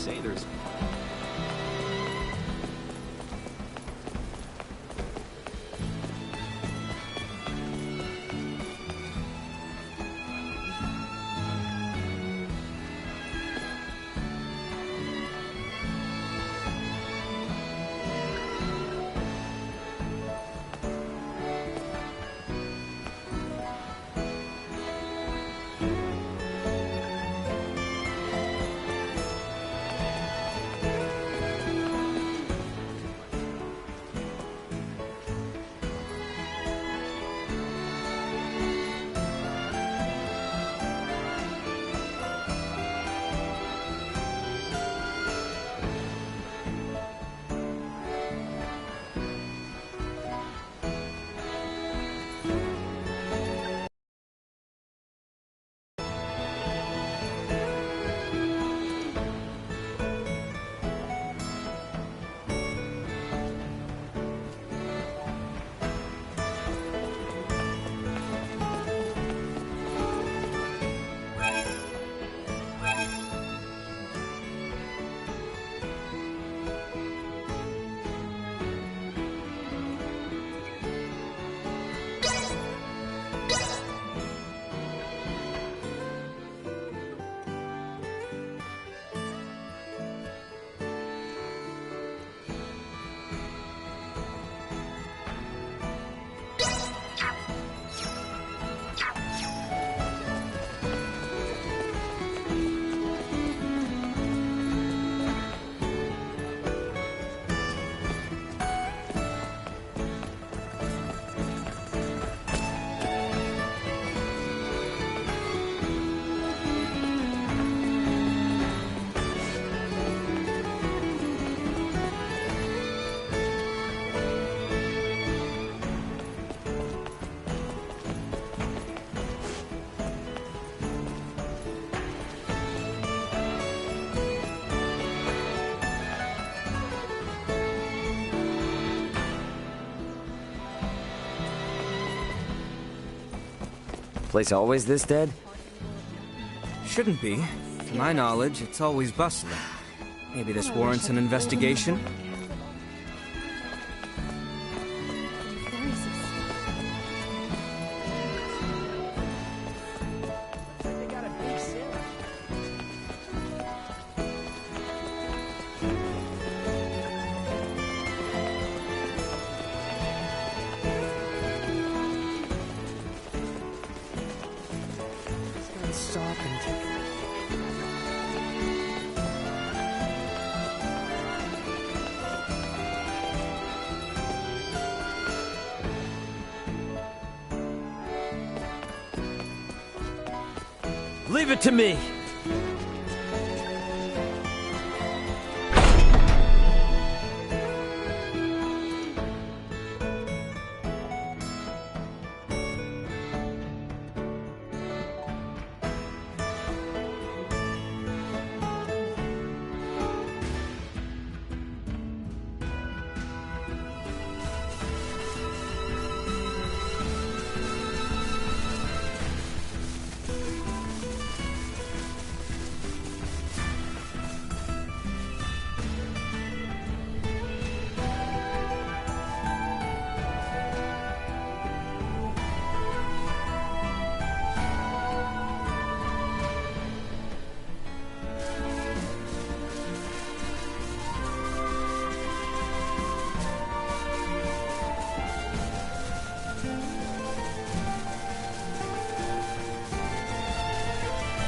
Crusaders. Place always this dead? Shouldn't be. To my knowledge, it's always bustling. Maybe this warrants an investigation? Leave it to me!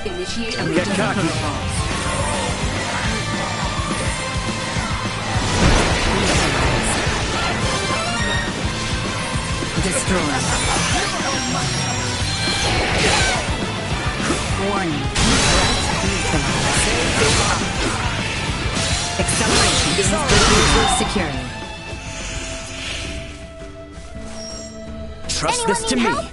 Initiate a Get cocky. Destroy. Warning. Acceleration is securing. Trust this to me.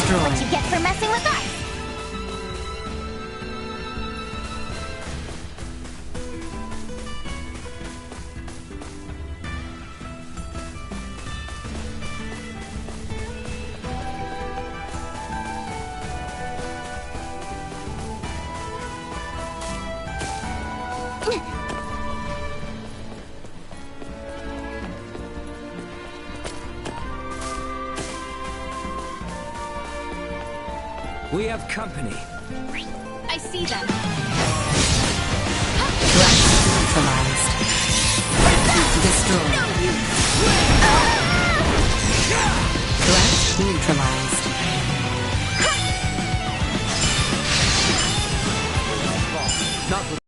Destroyed. What you get for messing with us? We have company. I see them. Threat neutralized. Destroyed. Threat neutralized. Not with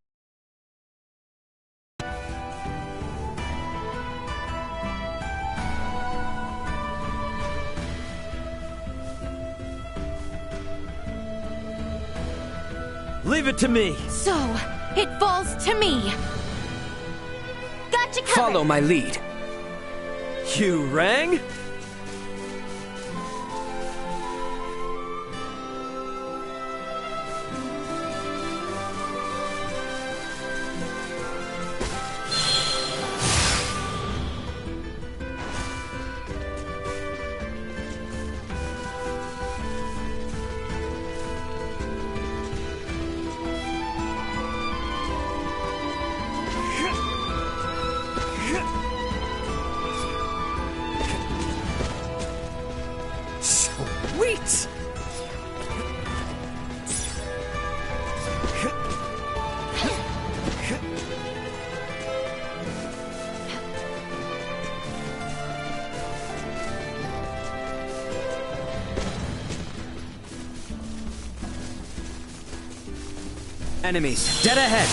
Leave it to me! So, it falls to me. Gotcha covered. Follow my lead. You rang? Sweet! Enemies, dead ahead.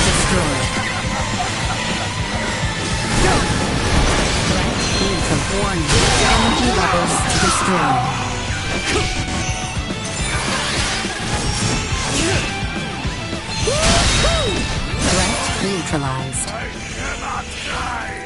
Destroyed. Warning. Energy levels destroyed. Threat neutralized. I cannot die!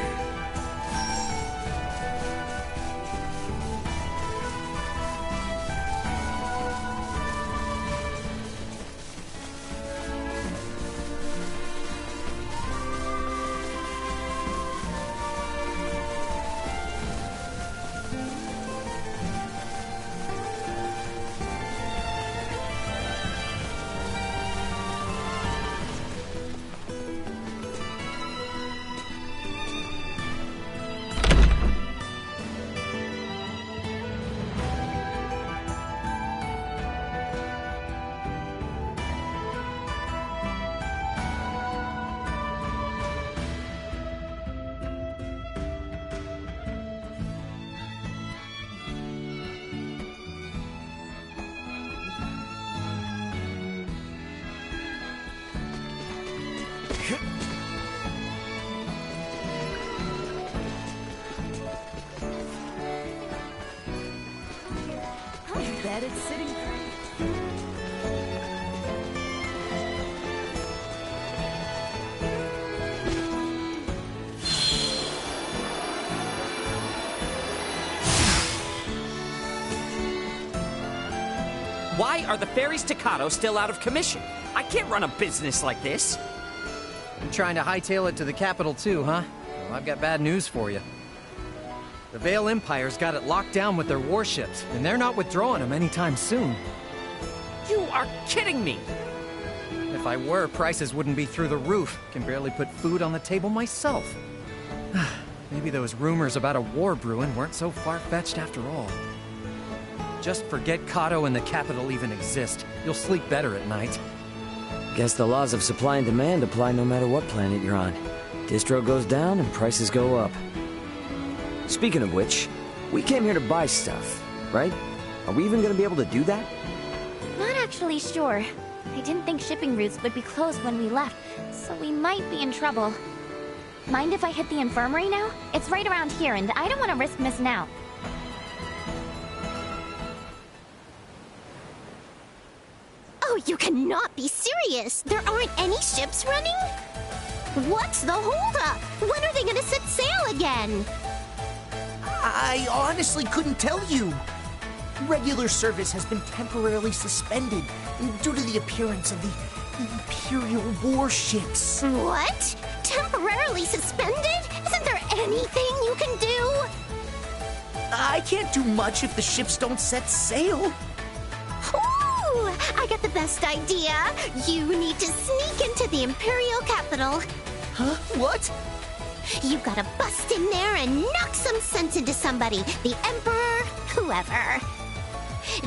I bet it's sitting pretty. Why are the fairy staccato still out of commission? I can't run a business like this. You trying to hightail it to the capital too, huh? Well, I've got bad news for you. The Vale Empire's got it locked down with their warships, and they're not withdrawing them anytime soon. You are kidding me! If I were, prices wouldn't be through the roof. Can barely put food on the table myself. Maybe those rumors about a war brewing weren't so far-fetched after all. Just forget Kato and the capital even exist. You'll sleep better at night. Guess the laws of supply and demand apply no matter what planet you're on. Distro goes down and prices go up. Speaking of which, we came here to buy stuff, right? Are we even gonna be able to do that? Not actually sure. I didn't think shipping routes would be closed when we left, so we might be in trouble. Mind if I hit the infirmary now? It's right around here, and I don't want to risk missing out. Oh, you cannot be serious! There aren't any ships running? What's the holdup? When are they gonna set sail again? I honestly couldn't tell you. Regular service has been temporarily suspended due to the appearance of the Imperial warships. What? Temporarily suspended? Isn't there anything you can do? I can't do much if the ships don't set sail. Ooh, I got the best idea. You need to sneak into the Imperial capital. Huh? What? You gotta bust in there and knock some sense into somebody. The Emperor, whoever.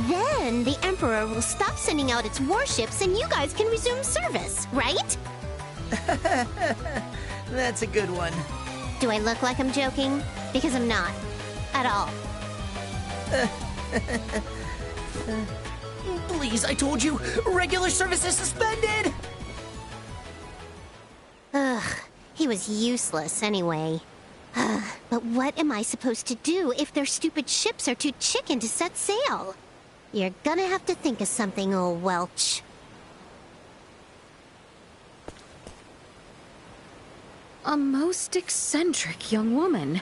Then the Emperor will stop sending out its warships and you guys can resume service, right? That's a good one. Do I look like I'm joking? Because I'm not. At all. Please, I told you, regular service is suspended! Ugh, he was useless anyway. But what am I supposed to do if their stupid ships are too chicken to set sail? You're gonna have to think of something, old Welch. A most eccentric young woman,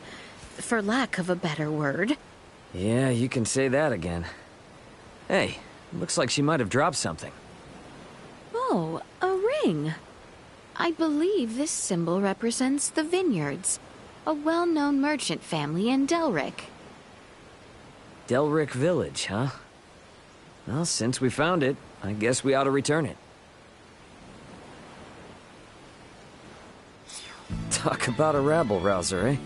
for lack of a better word. Yeah, you can say that again. Hey, looks like she might have dropped something. Oh, a ring. I believe this symbol represents the Vineyards, a well-known merchant family in Delric. Delric Village, huh? Well, since we found it, I guess we ought to return it. Talk about a rabble-rouser, eh?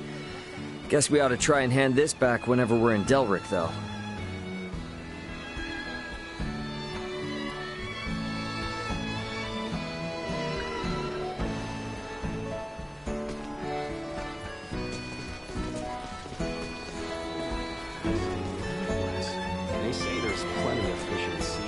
Guess we ought to try and hand this back whenever we're in Delric, though. They say there's plenty of fish in the sea.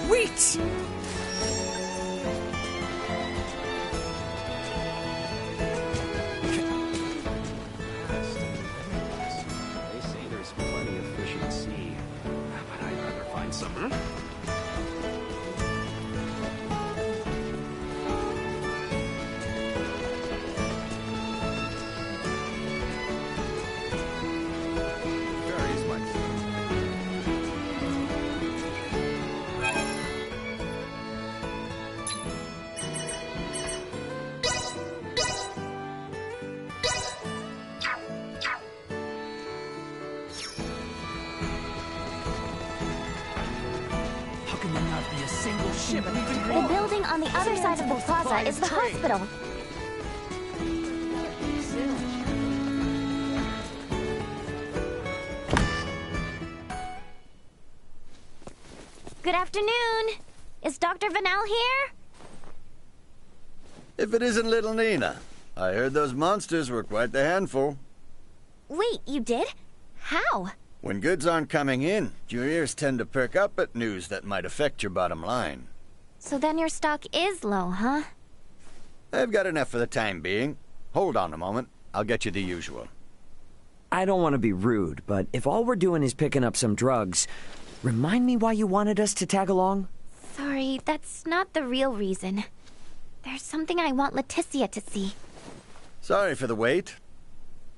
Sweet! They say there's plenty of fish in the sea, but I find some, huh? Varies by How can there not be a single ship leaving The building on the other side of the plaza is the hospital. Good afternoon. Is Dr. Vanel here? If it isn't little Nina. I heard those monsters were quite the handful. Wait, you did? How? When goods aren't coming in, your ears tend to perk up at news that might affect your bottom line. So then your stock is low, huh? I've got enough for the time being. Hold on a moment. I'll get you the usual. I don't want to be rude, but if all we're doing is picking up some drugs, remind me why you wanted us to tag along? Sorry, that's not the real reason. There's something I want Leticia to see. Sorry for the wait.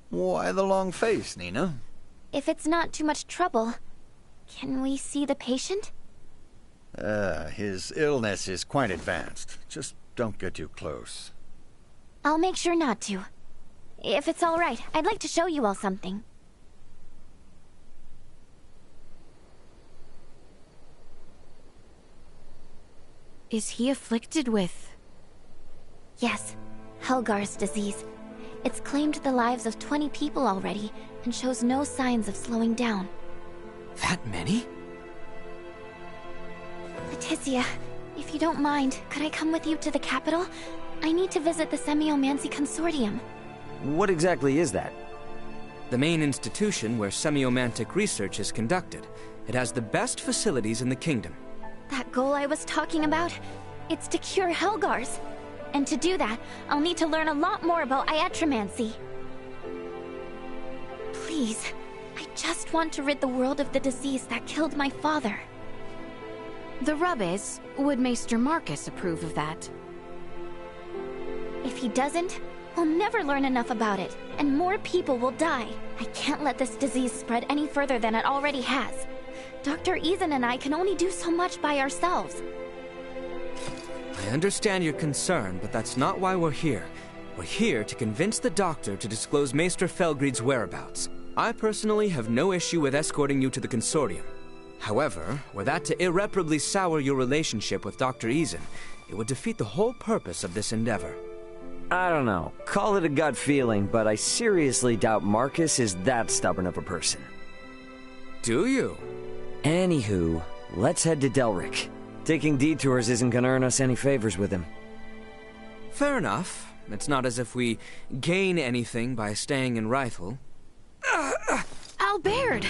Why the long face, Nina? If it's not too much trouble, can we see the patient? His illness is quite advanced. Just don't get too close. I'll make sure not to. If it's all right, I'd like to show you all something. Is he afflicted with... Yes, Helgar's disease. It's claimed the lives of 20 people already, and shows no signs of slowing down. that many? Leticia, if you don't mind, could I come with you to the capital? I need to visit the Semiomancy Consortium. What exactly is that? The main institution where semiomantic research is conducted. It has the best facilities in the kingdom. That goal I was talking about? It's to cure Helgars. And to do that, I'll need to learn a lot more about iatromancy. Please, I just want to rid the world of the disease that killed my father. The rub is, would Maester Marcus approve of that? If he doesn't, we'll never learn enough about it, and more people will die. I can't let this disease spread any further than it already has. Dr. Ethan and I can only do so much by ourselves. I understand your concern, but that's not why we're here. We're here to convince the doctor to disclose Maester Felgreid's whereabouts. I personally have no issue with escorting you to the consortium. However, were that to irreparably sour your relationship with Dr. Eason, it would defeat the whole purpose of this endeavor. I don't know. Call it a gut feeling, but I seriously doubt Marcus is that stubborn of a person. Do you? Anywho, let's head to Delric. Taking detours isn't gonna earn us any favors with him. Fair enough. It's not as if we gain anything by staying in Rifle. Albert!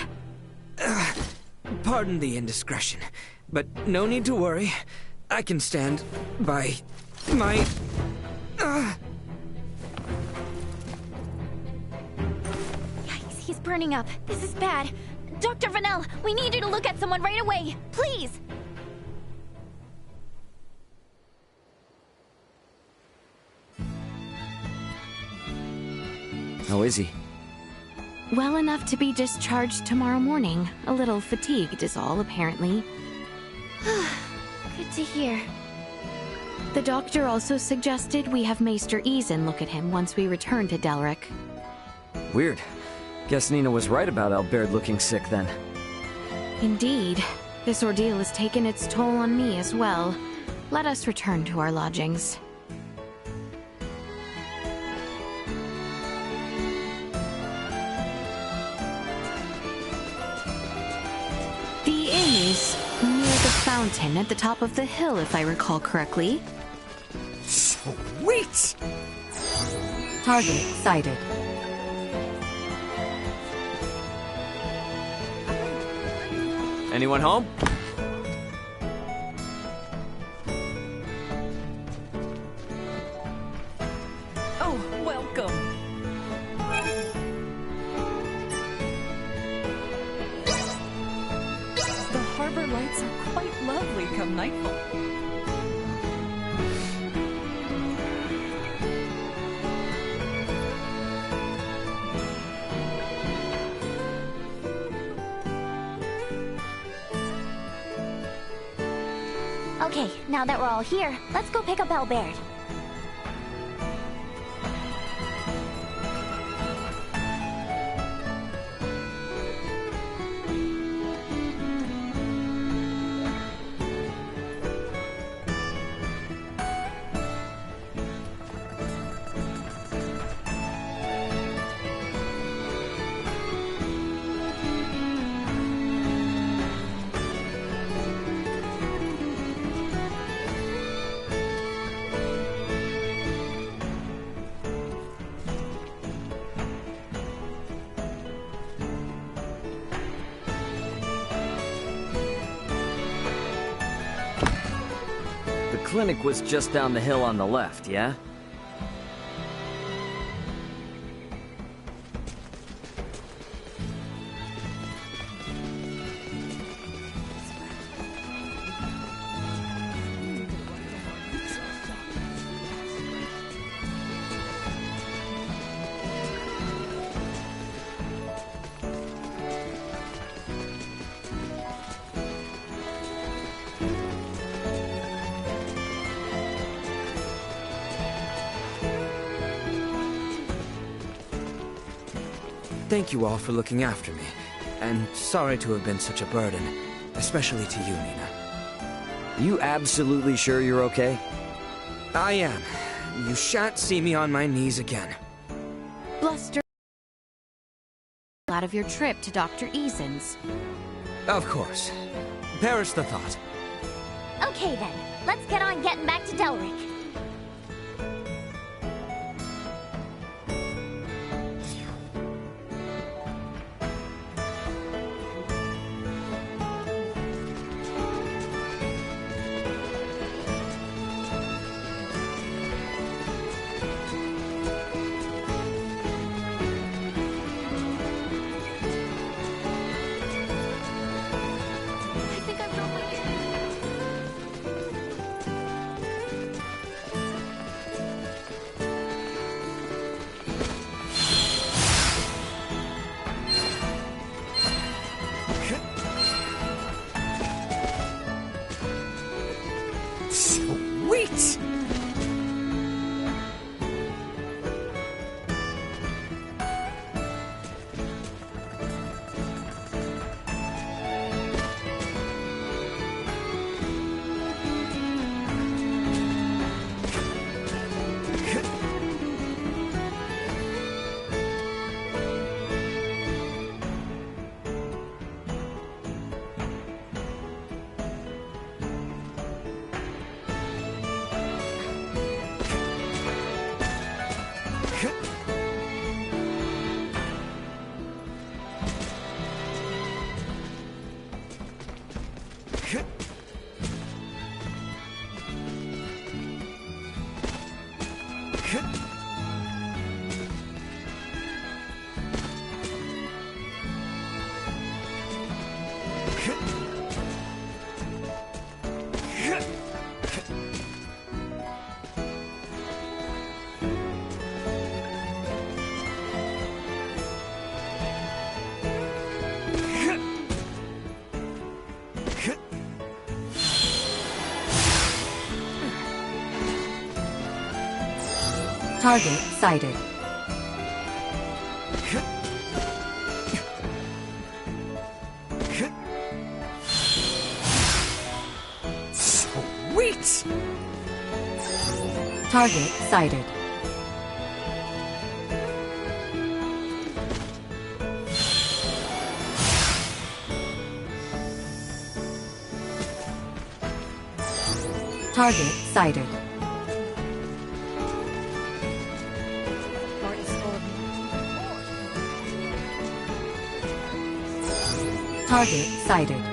Pardon the indiscretion, but no need to worry. I can stand by my... Yikes, he's burning up. This is bad. Dr. Vanel, we need you to look at someone right away. Please! How is he? Well enough to be discharged tomorrow morning. A little fatigued is all, apparently. Good to hear. The doctor also suggested we have Maester Eason look at him once we return to Delric. Weird. Guess Nina was right about Albert looking sick then. Indeed. This ordeal has taken its toll on me as well. Let us return to our lodgings. The inn is near the fountain at the top of the hill, if I recall correctly. Sweet! Target sighted. Anyone home? Oh, welcome. The harbor lights are quite lovely come nightfall. Okay, now that we're all here, let's go pick up Albert. The clinic was just down the hill on the left, yeah? Thank you all for looking after me, and sorry to have been such a burden, especially to you, Nina. You absolutely sure you're okay? I am. You shan't see me on my knees again. Bluster out of your trip to Dr. Eason's. Of course. Perish the thought. Okay then, let's get on getting back to Delric. Sweet! Target sighted. Sweet! Target sighted. Target sighted. Target sighted.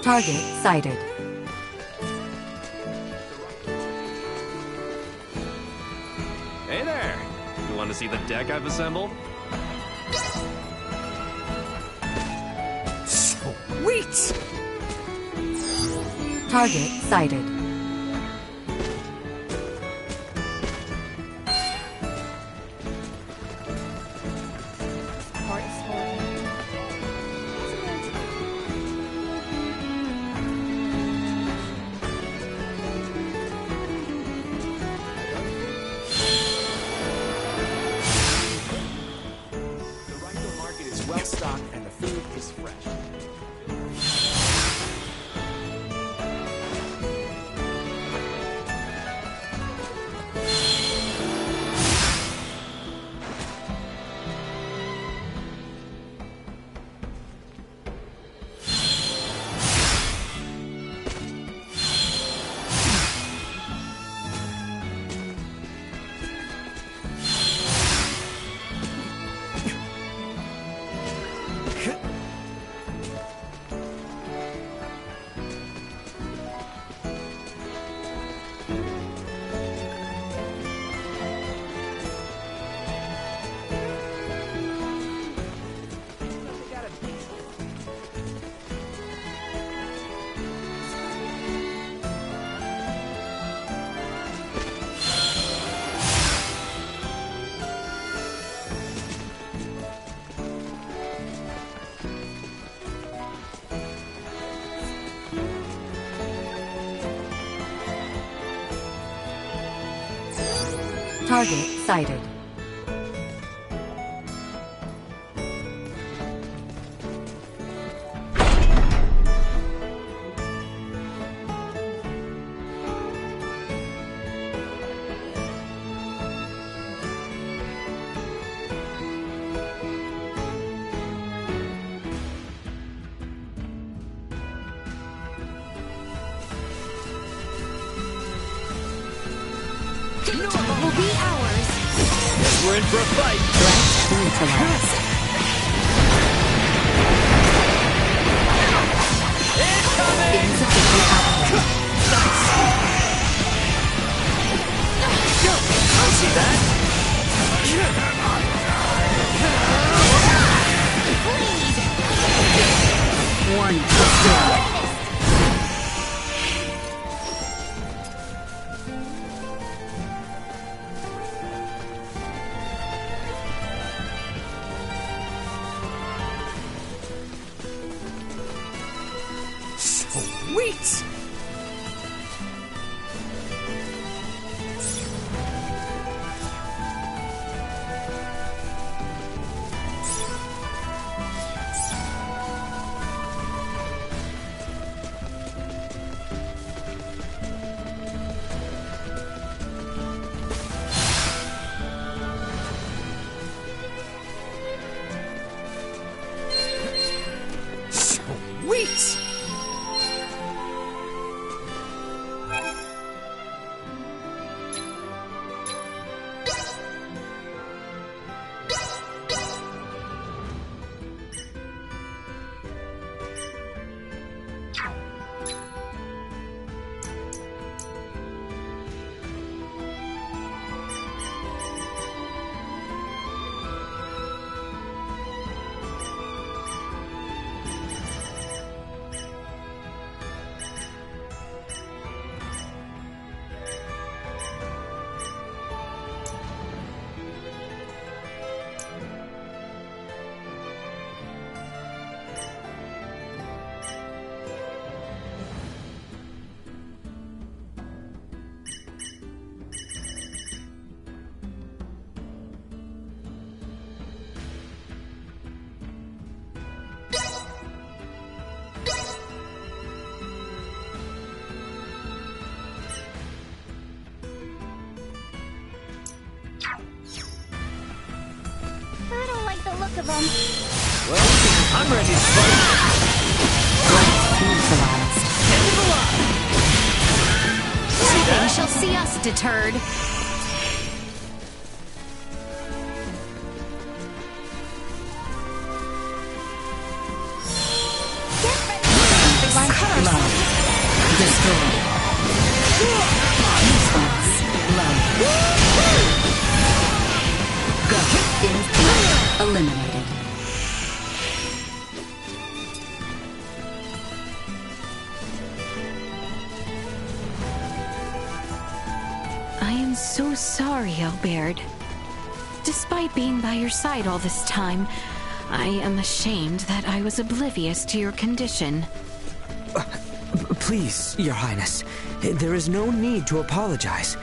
Target sighted. Hey there! You want to see the deck I've assembled? Sweet! Target sighted. Well-stocked and the food is fresh. Target sighted. Will be ours. Guess we're in for a fight. Threat neutralized. Insufficient output. I see that. Warning. Destroyed. Sweet! Sweet! I don't like the look of them. Well, I'm ready to fight. Neutralized. End of the line. See Nothing that? shall see us deterred. Love. Destroy. Useless. Love. sorry, Elbaird. Despite being by your side all this time, I am ashamed that I was oblivious to your condition. Please, Your Highness, there is no need to apologize.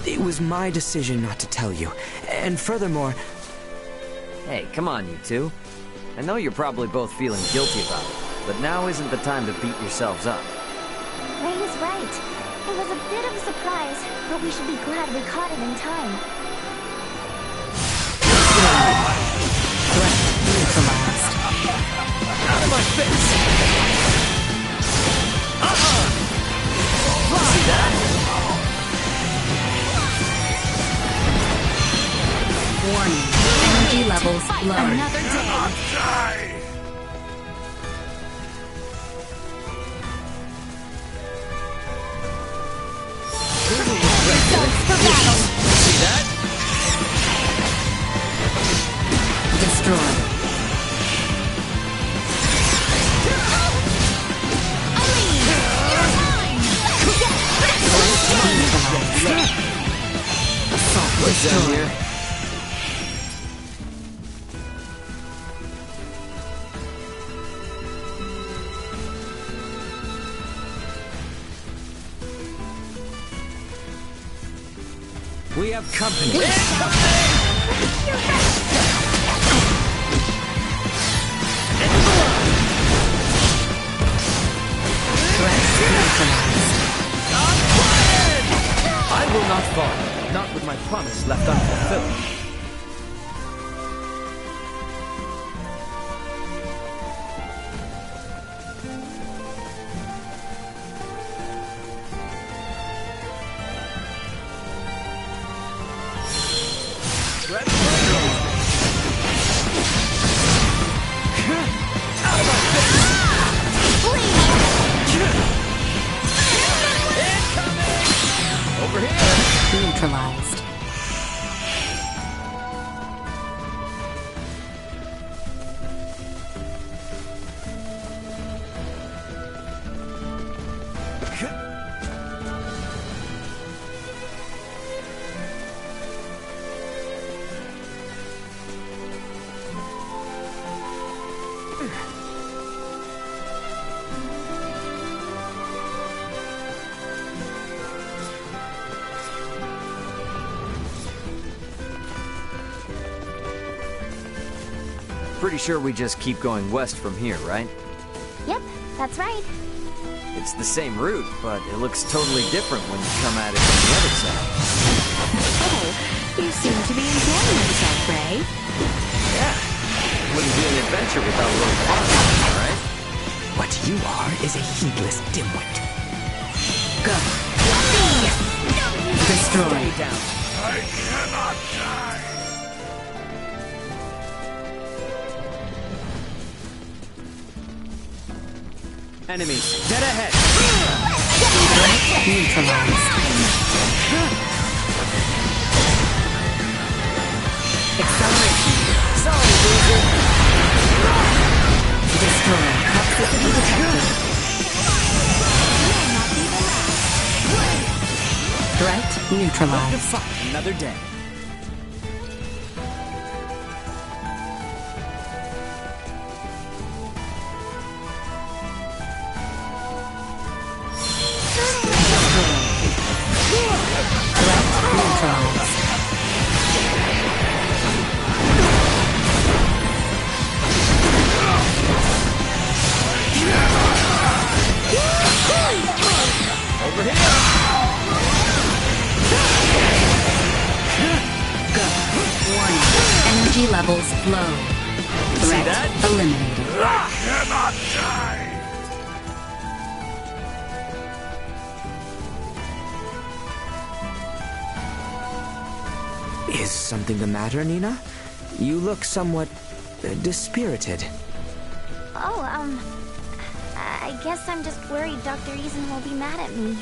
It was my decision not to tell you, and furthermore... Hey, come on, you two. I know you're probably both feeling guilty about it, but now isn't the time to beat yourselves up. Ray is right. It was a bit of a surprise, but we should be glad we caught it in time. Threat neutralized. Out of my face! See that? Warning. Energy levels low. Another day. Die! Results for battle. See that? Destroyed. What's down here? We have company. I will not fall. Not with my promise left unfulfilled. Over here! Neutralized. Pretty sure we just keep going west from here, right? Yep, that's right. It's the same route, but it looks totally different when you come at it from the other side. Oh, you seem to be enjoying yourself, Ray. Yeah. Wouldn't be an adventure without a little fun, right? What you are is a heedless dimwit. Go. Destroyed. Down. I cannot die! Enemies, dead ahead. Neutralized. Acceleration. Sorry, loser. Destroyed. Toxicity detected. Threat neutralized. Fight another day. Over here! Warning. Energy levels low. Threat that? eliminated. I cannot die! Is something the matter, Nina? You look somewhat dispirited. Oh, I guess I'm just worried Dr. Eason will be mad at me.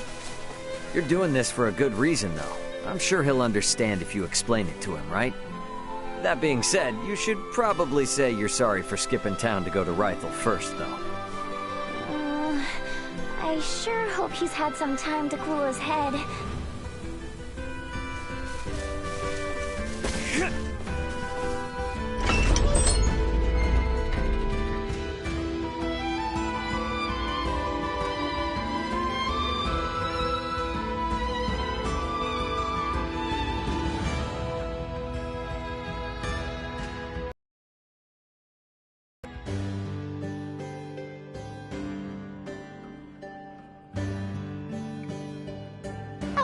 You're doing this for a good reason, though. I'm sure he'll understand if you explain it to him, right? That being said, you should probably say you're sorry for skipping town to go to Rythel first, though. I sure hope he's had some time to cool his head.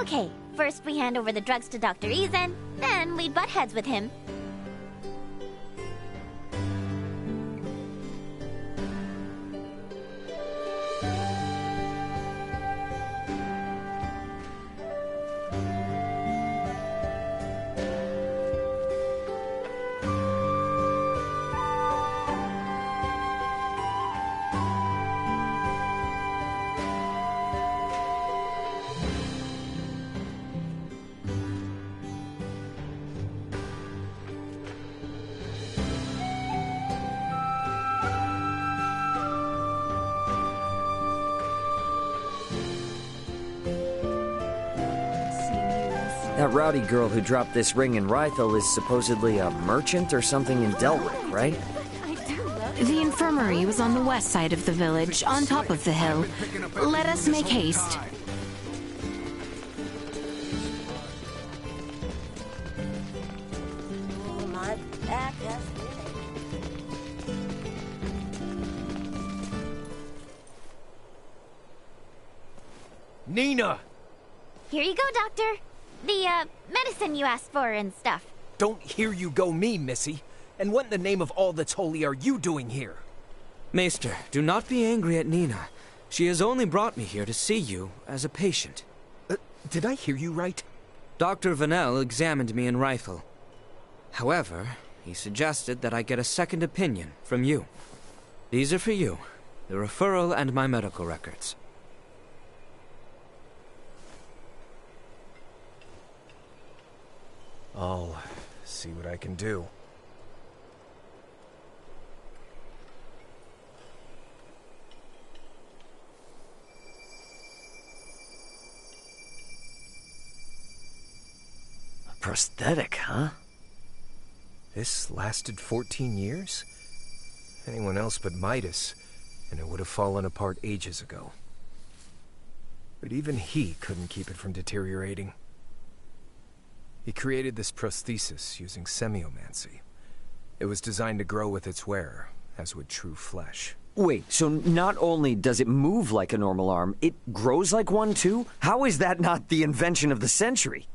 Okay, first we hand over the drugs to Dr. Ezen, then we butt heads with him. That rowdy girl who dropped this ring in Rythel is supposedly a merchant or something in Delric, right? The infirmary was on the west side of the village, on top of the hill. Let us make haste. Nina! Here you go, Doctor. The, medicine you asked for and stuff. Don't hear you go me, Missy. And what in the name of all that's holy are you doing here? Maester, do not be angry at Nina. She has only brought me here to see you as a patient. Did I hear you right? Dr. Vanel examined me in Rythel. However, he suggested that I get a second opinion from you. These are for you, the referral and my medical records. I'll see what I can do. A prosthetic, huh? This lasted 14 years? Anyone else but Midas, and it would have fallen apart ages ago. But even he couldn't keep it from deteriorating. He created this prosthesis using semiomancy. It was designed to grow with its wearer, as would true flesh. Wait, so not only does it move like a normal arm, it grows like one too? How is that not the invention of the century?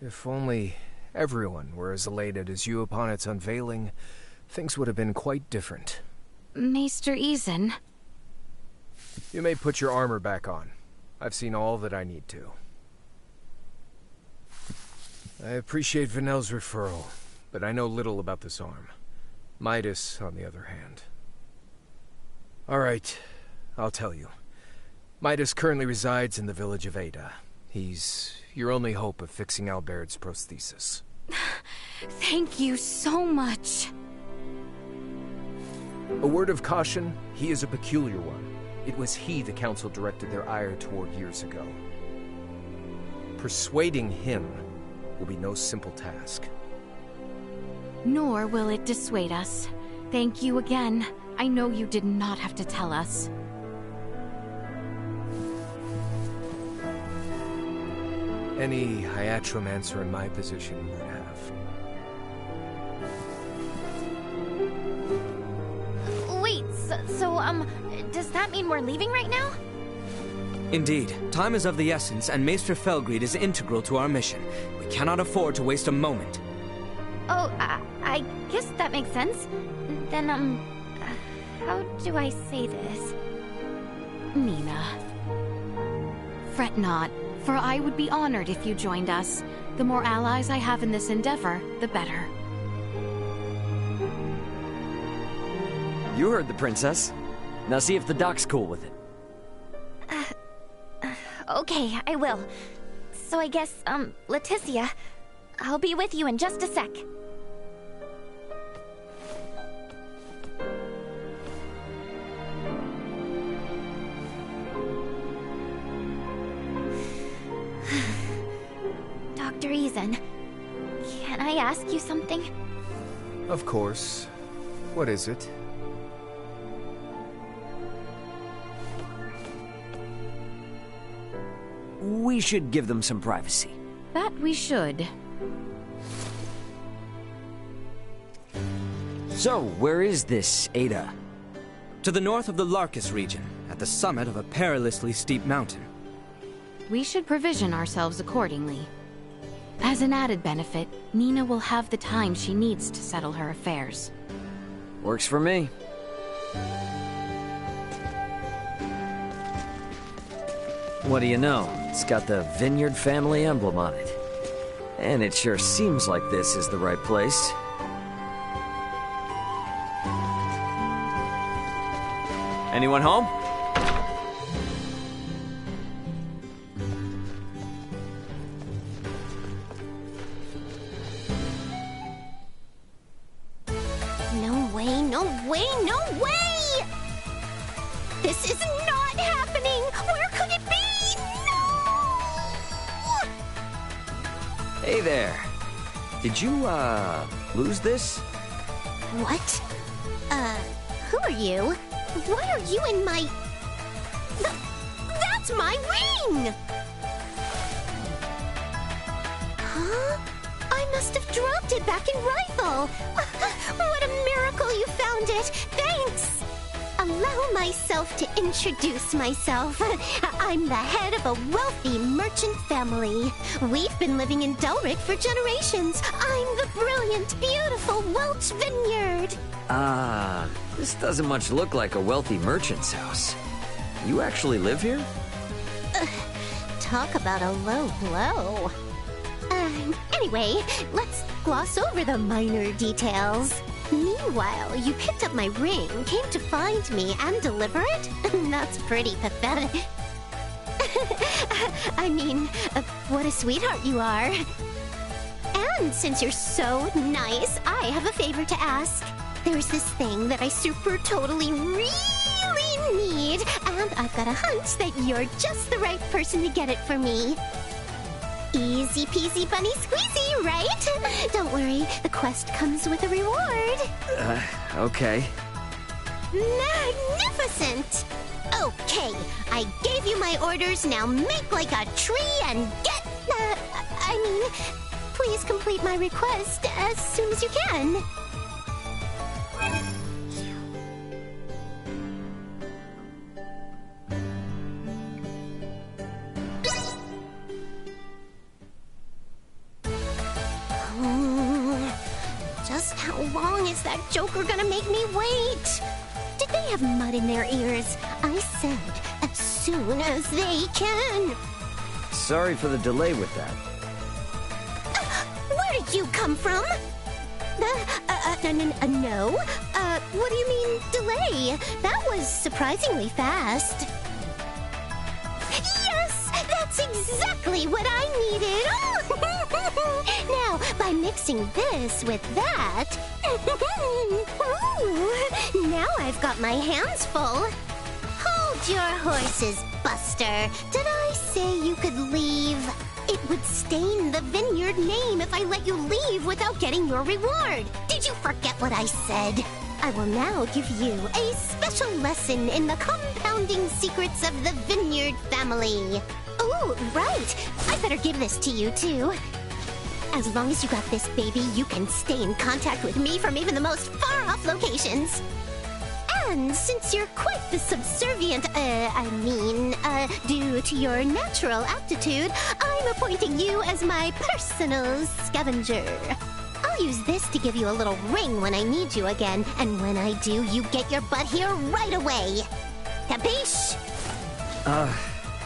If only everyone were as elated as you upon its unveiling, things would have been quite different. Maester Ezen. You may put your armor back on. I've seen all that I need to. I appreciate Vanel's referral, but I know little about this arm. Midas, on the other hand. All right, I'll tell you. Midas currently resides in the village of Ada. He's your only hope of fixing Albert's prosthesis. Thank you so much. A word of caution, he is a peculiar one. It was he the council directed their ire toward years ago. Persuading him will be no simple task. Nor will it dissuade us. Thank you again. I know you did not have to tell us. Any hiatromancer in my position would have. Wait, does that mean we're leaving right now? Indeed, time is of the essence, and Maester Felgreed is integral to our mission. We cannot afford to waste a moment. Oh, I guess that makes sense. Then, how do I say this? Nina. Fret not, for I would be honored if you joined us. The more allies I have in this endeavor, the better. You heard the princess. Now see if the doc's cool with it. Okay, I will. So I guess, Leticia, I'll be with you in just a sec. Dr. Ezen, can I ask you something? Of course. What is it? We should give them some privacy. That we should. So, where is this Ada? To the north of the Larkus region, at the summit of a perilously steep mountain. we should provision ourselves accordingly. As an added benefit, Nina will have the time she needs to settle her affairs. Works for me. What do you know? It's got the Vineyard family emblem on it. And it sure seems like this is the right place. Anyone home? No way, no way, no way! This is not happening! Where could it be? No! Hey there. Did you, lose this? What? Who are you? Why are you in my... That's my ring! Huh? I must have dropped it back in Rifle. What a miracle you found it! Thanks! Allow myself to introduce myself. I'm the head of a wealthy merchant family. We've been living in Delric for generations. I'm the brilliant, beautiful Welch Vineyard. This doesn't much look like a wealthy merchant's house. You actually live here? Talk about a low blow. Anyway, let's gloss over the minor details. Meanwhile, you picked up my ring, came to find me, and deliver it? That's pretty pathetic. I mean, what a sweetheart you are. And since you're so nice, I have a favor to ask. There's this thing that I super totally really need, and I've got a hunch that you're just the right person to get it for me. Easy peasy bunny squeezy, right? Don't worry, the quest comes with a reward. Okay. Magnificent! Okay, I gave you my orders, now make like a tree and get... please complete my request as soon as you can. Just how long is that joker gonna make me wait? Did they have mud in their ears? I said, as soon as they can. Sorry for the delay with that. Where did you come from? No. What do you mean, delay? That was surprisingly fast. Yes! That's exactly what I needed! Now, by mixing this with that... now I've got my hands full. Hold your horses, Buster. Did I say you could leave? It would stain the Vineyard name if I let you leave without getting your reward. Did you forget what I said? I will now give you a special lesson in the compounding secrets of the Vineyard family. Oh, right. I better give this to you, too. As long as you got this, baby, you can stay in contact with me from even the most far-off locations. And since you're quite the subservient, due to your natural aptitude, I'm appointing you as my personal scavenger. I'll use this to give you a little ring when I need you again, and when I do, you get your butt here right away. Capiche?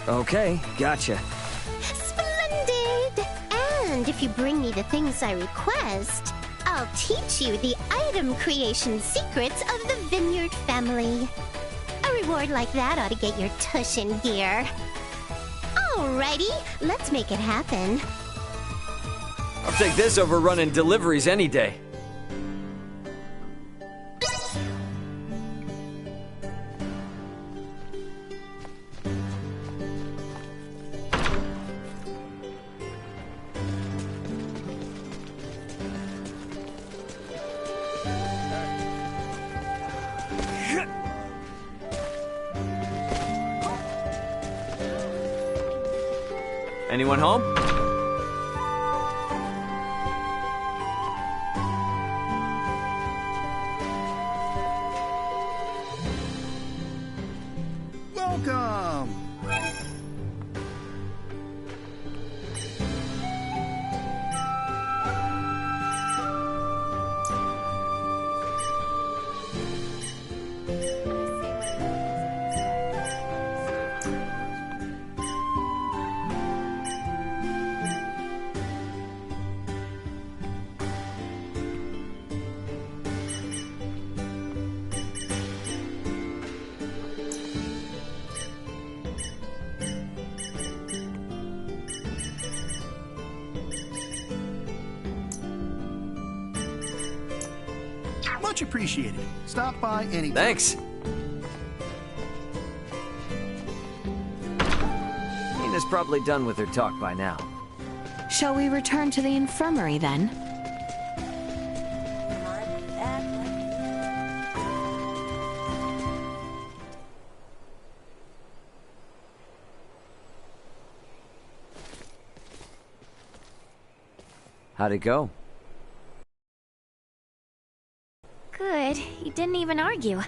Okay, gotcha. Splendid! And if you bring me the things I request, I'll teach you the item creation secrets of the Vineyard family. A reward like that ought to get your tush in gear. Alrighty, let's make it happen. I'll take this over running deliveries any day. Anyone home? Welcome! Much appreciated. Stop by anytime. Thanks. Nina's probably done with her talk by now. Shall we return to the infirmary then? How'd it go? Good. He didn't even argue.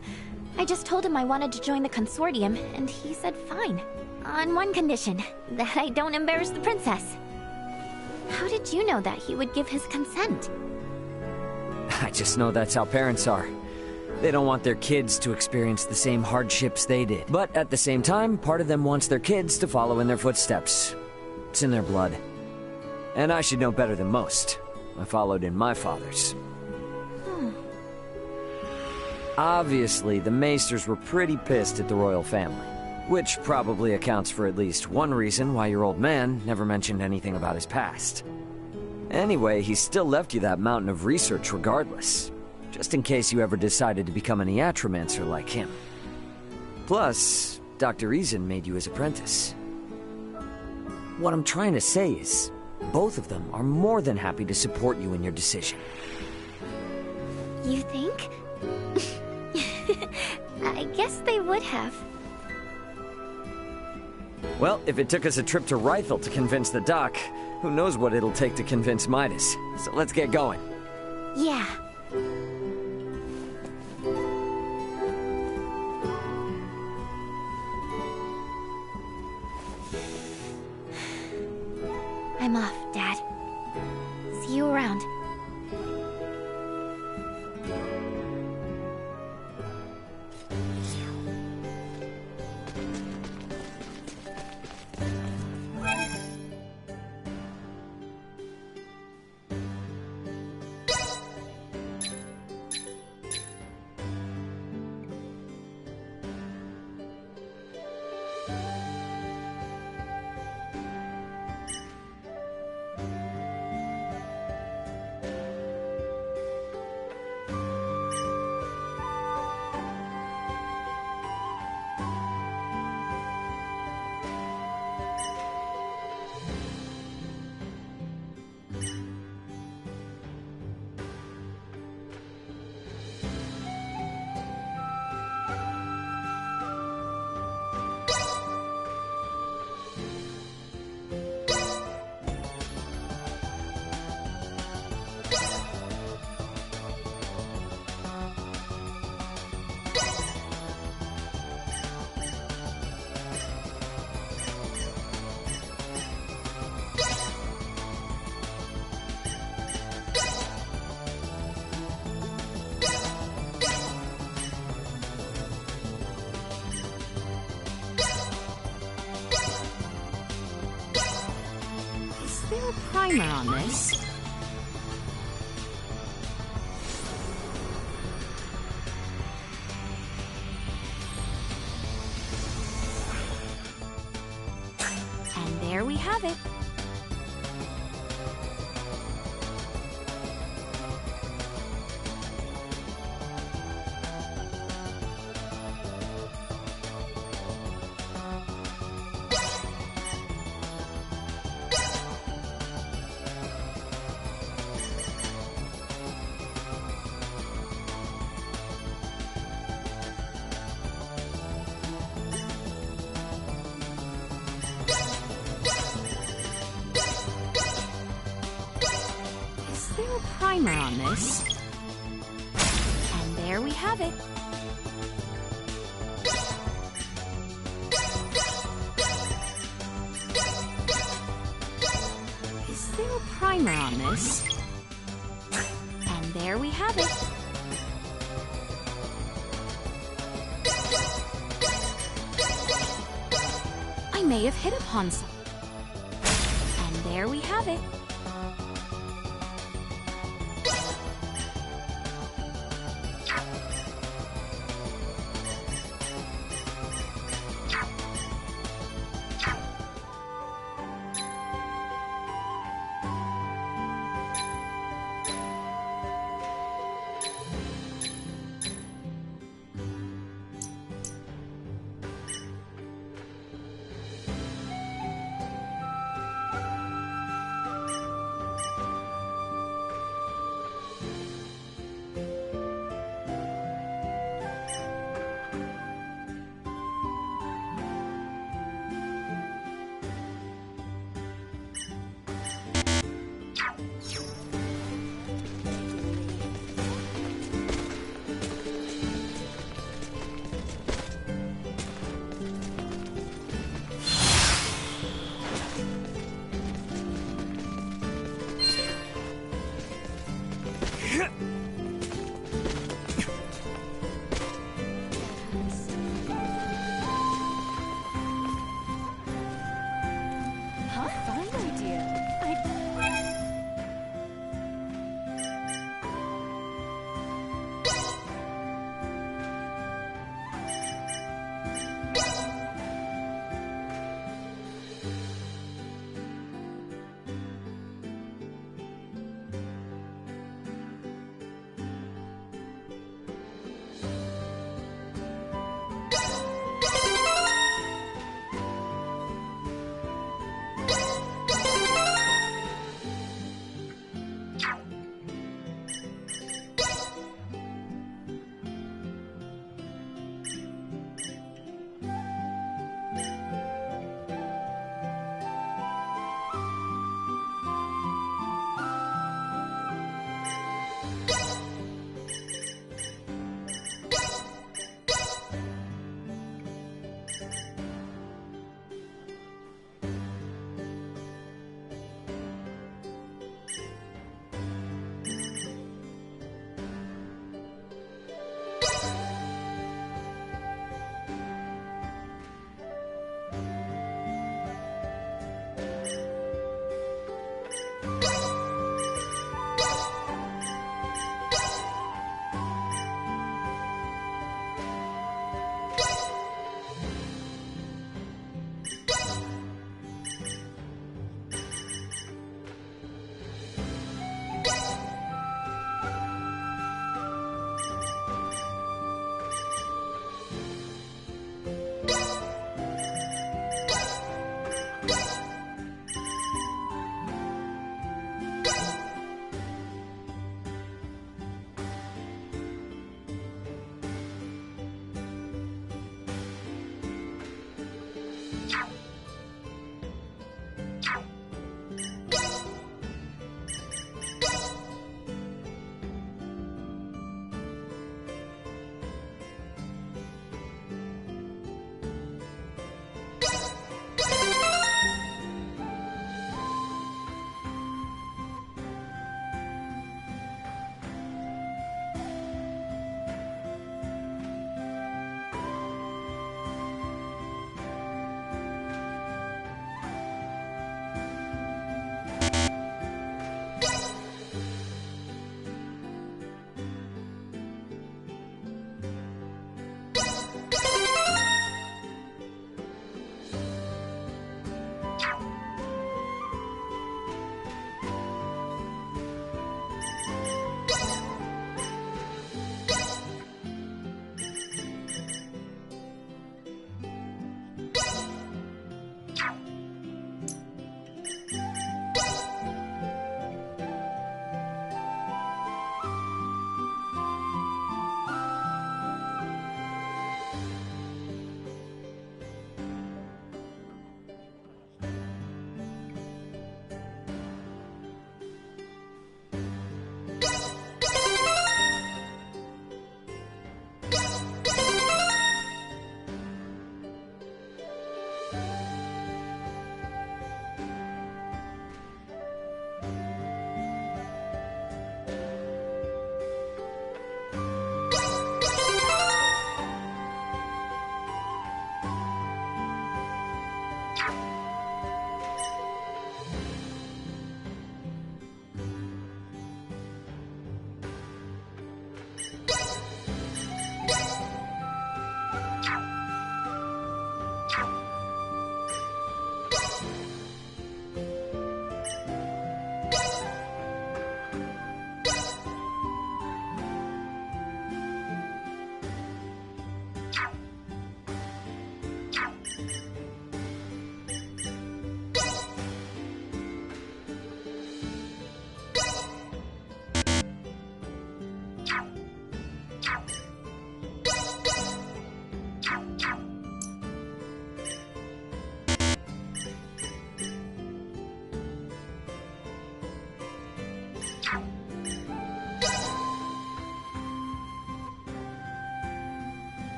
I just told him I wanted to join the consortium, and he said fine. On one condition, that I don't embarrass the princess. How did you know that he would give his consent? I just know that's how parents are. They don't want their kids to experience the same hardships they did. But at the same time, part of them wants their kids to follow in their footsteps. It's in their blood. And I should know better than most. I followed in my father's. Obviously, the Maesters were pretty pissed at the royal family. Which probably accounts for at least one reason why your old man never mentioned anything about his past. Anyway, he still left you that mountain of research regardless. Just in case you ever decided to become an iatromancer like him. Plus, Dr. Eason made you his apprentice. What I'm trying to say is, both of them are more than happy to support you in your decision. You think? I guess they would have. Well, if it took us a trip to Rythel to convince the doc, who knows what it'll take to convince Midas. So let's get going. Yeah. I'm off, Dad. See you around. Is there a primer on this? And there we have it. Is there a primer on this? And there we have it. Is there a primer on this? And there we have it. I may have hit upon some. And there we have it. Huh? Fine idea.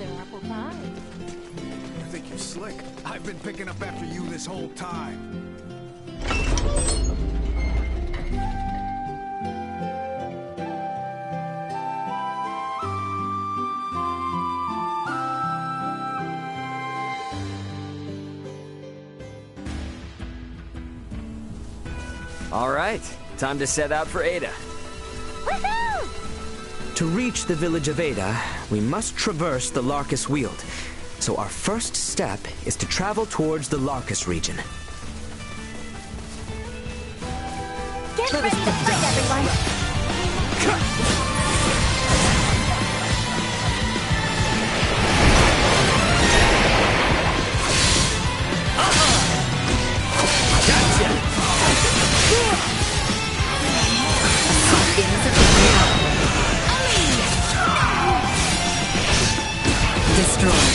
their apple pie. You think you're slick? I've been picking up after you this whole time. All right, time to set out for Ada. Woohoo! To reach the village of Ada, we must traverse the Larkus Weald. So our first step is to travel towards the Larkus region. Get ready to fight, everyone! Destroyed.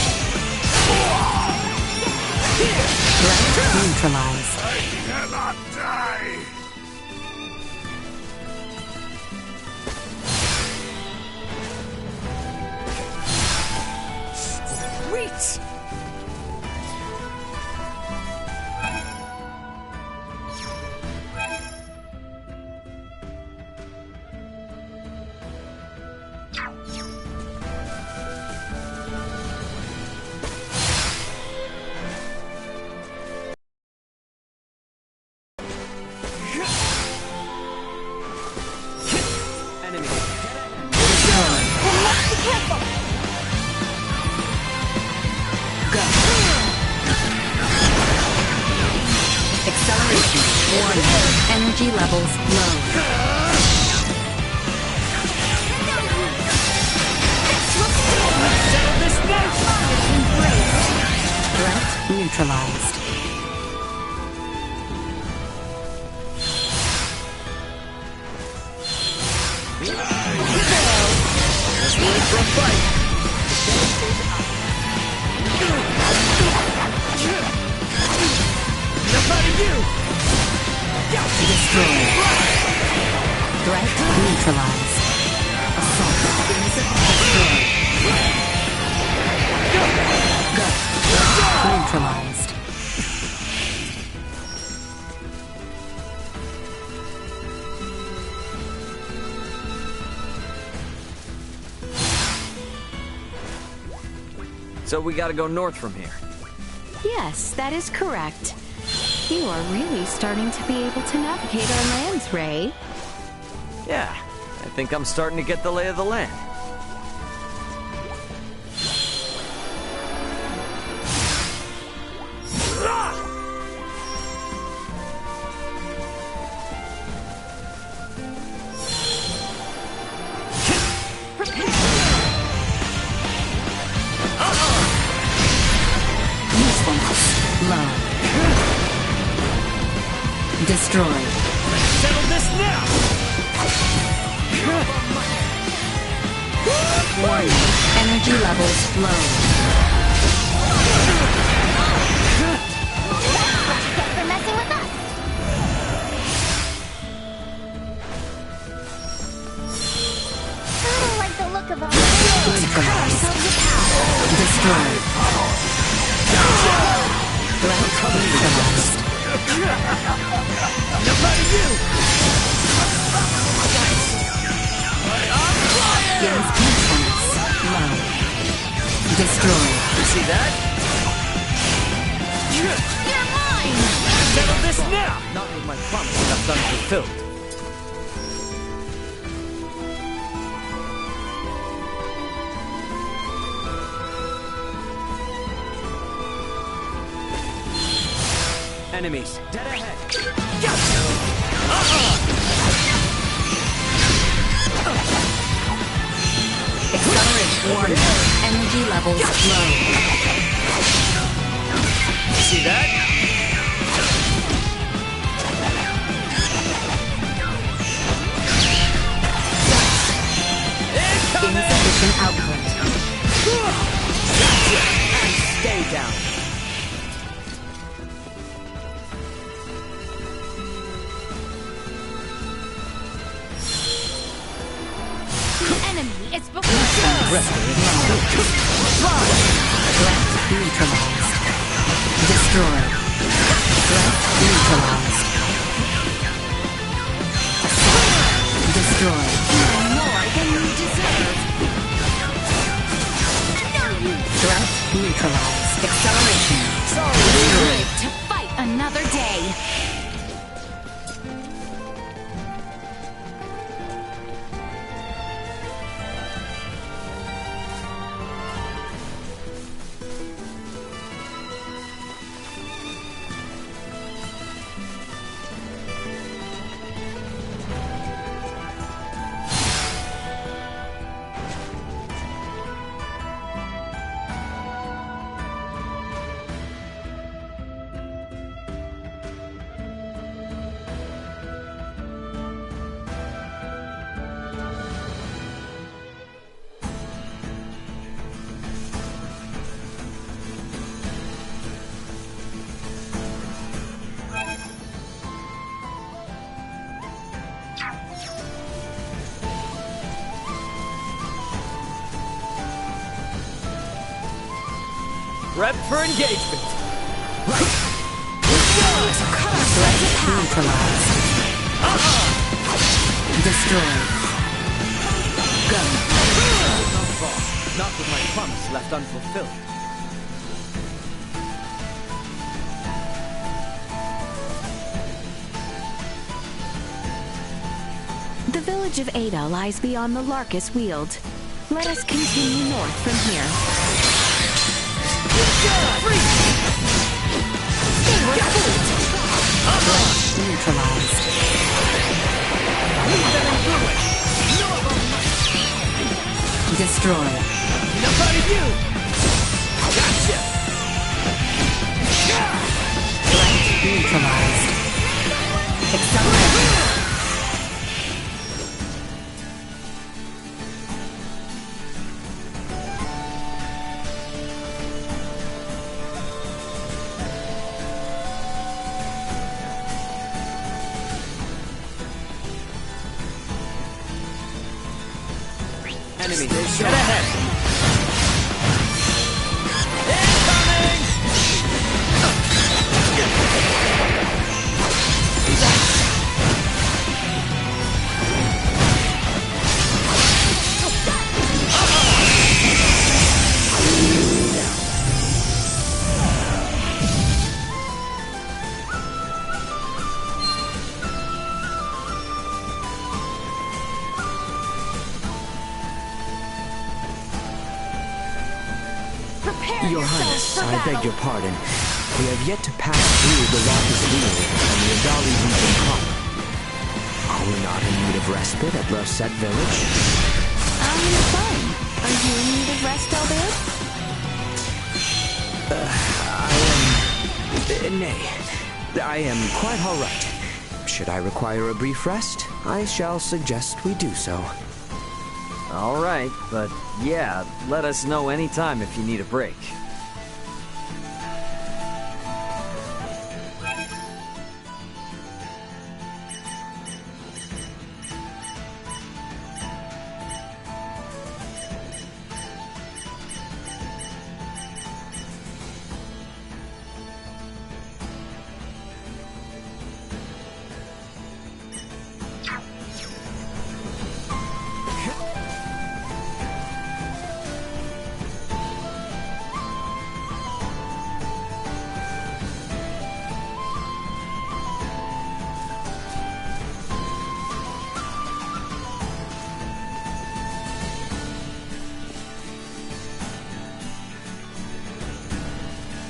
Threat neutralized. I cannot die! Sweet! Acceleration. 1. Energy levels low. Threat neutralized. Just wait for a fight. Enough out of you! Destroyed. Threat neutralized. Assault. Destroyed. Neutralized. So we gotta go north from here. Yes, that is correct. You are really starting to be able to navigate our lands, Ray. Yeah, I think I'm starting to get the lay of the land. Usefulness low. Destroyed. Settle this now! Warning. Energy levels low. Get for messing with us! I don't like the look of them. Neutralized. Destroyed. Threat neutralized. Enough out of you! Gains usefulness low. Destroyed. You see that? You're mine! Settle this now! Not with my promise left unfulfilled. Enemies, dead ahead. Acceleration. Warning. Energy levels low. See that? Insufficient output. And stay down. The enemy is before us! Threat neutralized. Destroyed. Threat neutralized. Destroyed. More than you deserve. Threat neutralized. Acceleration. Live to fight another day. Prep for engagement. Threat neutralized. Destroyed. Go. Not with my promise left unfulfilled. The village of Ada lies beyond the Larkus Weald. Let us continue north from here. Neutralized. Destroyed. Enough out of you! Gotcha! Neutralized. Accelerate. Enemy, get ahead! Your Highness, I beg your pardon. We have yet to pass through the Larkus Weald and the Adali region proper. Are we not in need of respite at Rosette Village? I'm fine. Are you in need of rest, Albert? I am quite all right. Should I require a brief rest, I shall suggest we do so. All right, but yeah, let us know anytime if you need a break.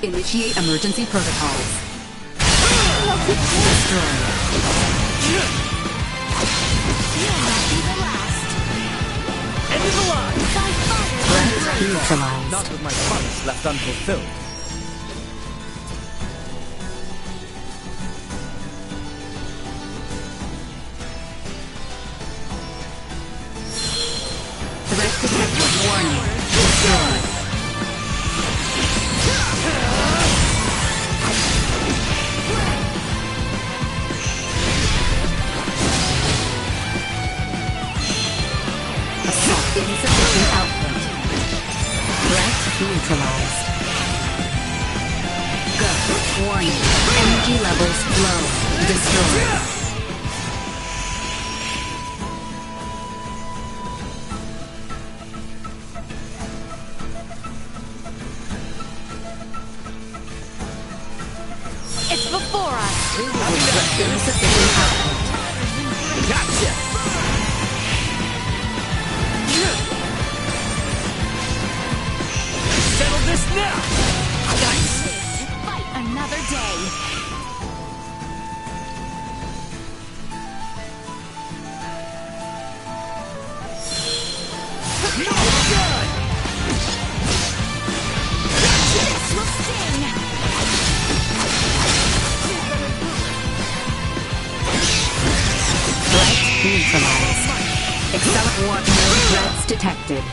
Initiate emergency protocols. Destroy. You'll not be the last. End of the line! By fire. Threat neutralized. Not with my promise left unfulfilled. Threat detected. Warning. Destroy. Insufficient output. Threat neutralized. Go. Warning. Energy levels low. Destroyed. It's before us. Insufficient output. Gotcha! Settle this now! Nice! Fight another day. No good! This will sting. Threat neutralized. Accelerate. No threats detected.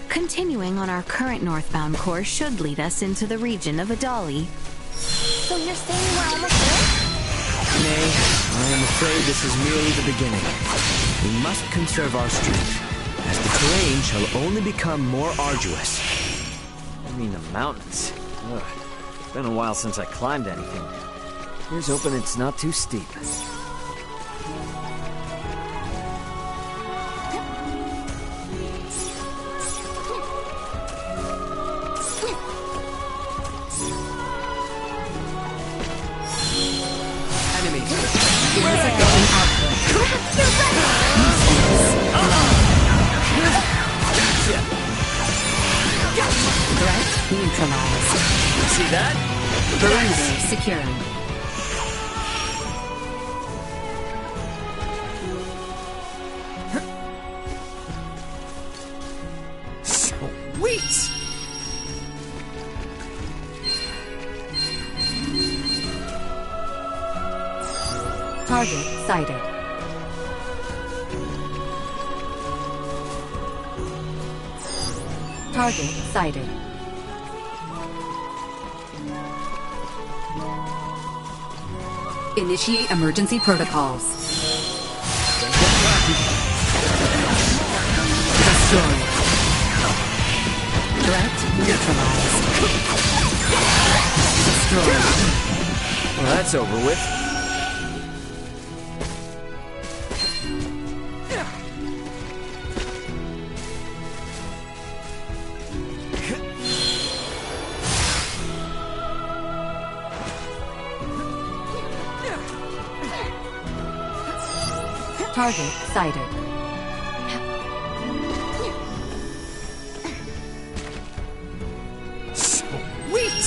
Continuing on our current northbound course should lead us into the region of Adali. So you're saying we're almost there? Nay, I am afraid this is merely the beginning. We must conserve our strength, as the terrain shall only become more arduous. I mean the mountains. Ugh. It's been a while since I climbed anything. Here's hoping it's not too steep. Threat neutralized. See that? Perimeter secured. Sweet! Target sighted. Target sighted. Initiate emergency protocols. Destroyed. Threat neutralized. Destroyed. Well, that's over with. Target sighted. Sweet!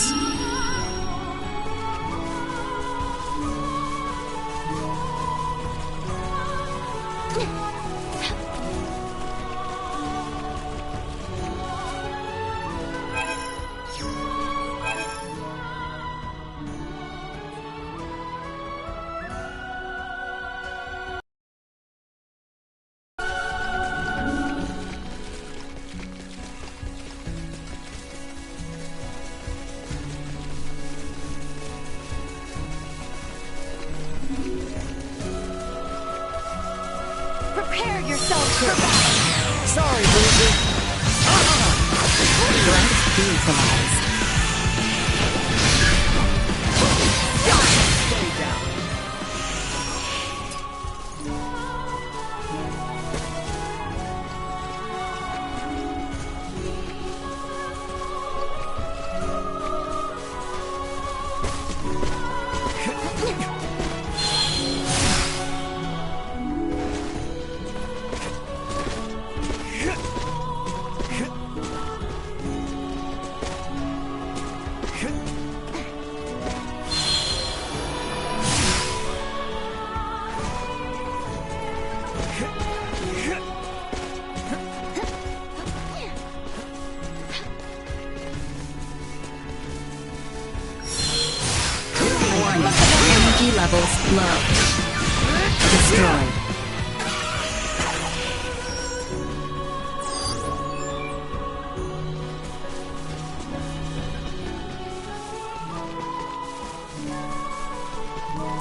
Prepare yourselves for battle. Sorry, loser. Threat neutralized. Stay down. Blow. Destroyed.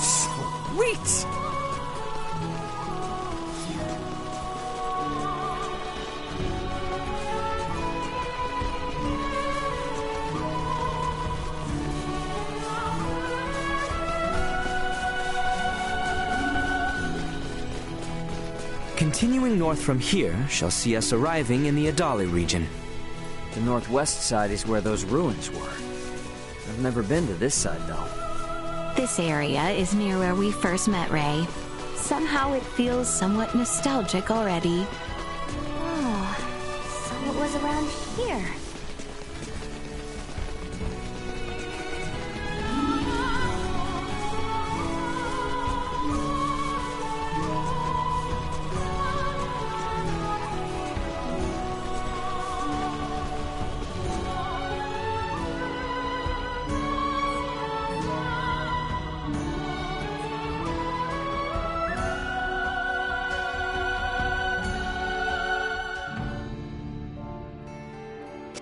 Sweet! Continuing north from here shall see us arriving in the Adali region. The northwest side is where those ruins were. I've never been to this side, though. This area is near where we first met Ray. Somehow it feels somewhat nostalgic already. Oh, so it was around here.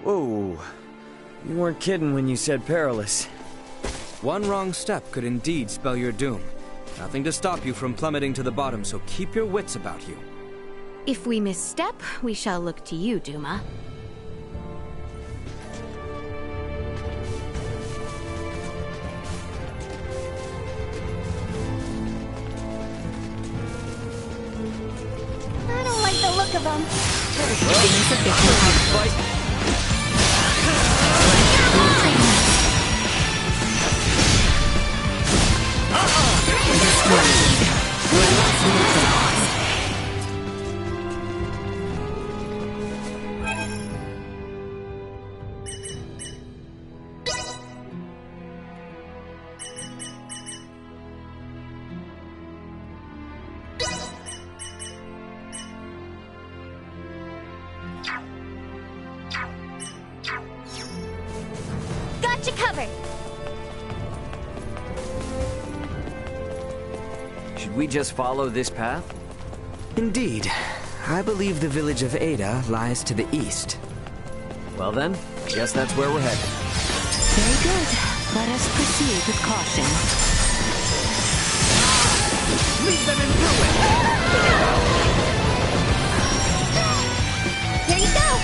Whoa. You weren't kidding when you said perilous. One wrong step could indeed spell your doom. Nothing to stop you from plummeting to the bottom, so keep your wits about you. If we misstep, we shall look to you, Duma. I don't like the look of them. Got you covered. Should we just follow this path? Indeed. I believe the village of Ada lies to the east. Well then, I guess that's where we're headed. Very good. Let us proceed with caution. Leave them in ruin! There you go!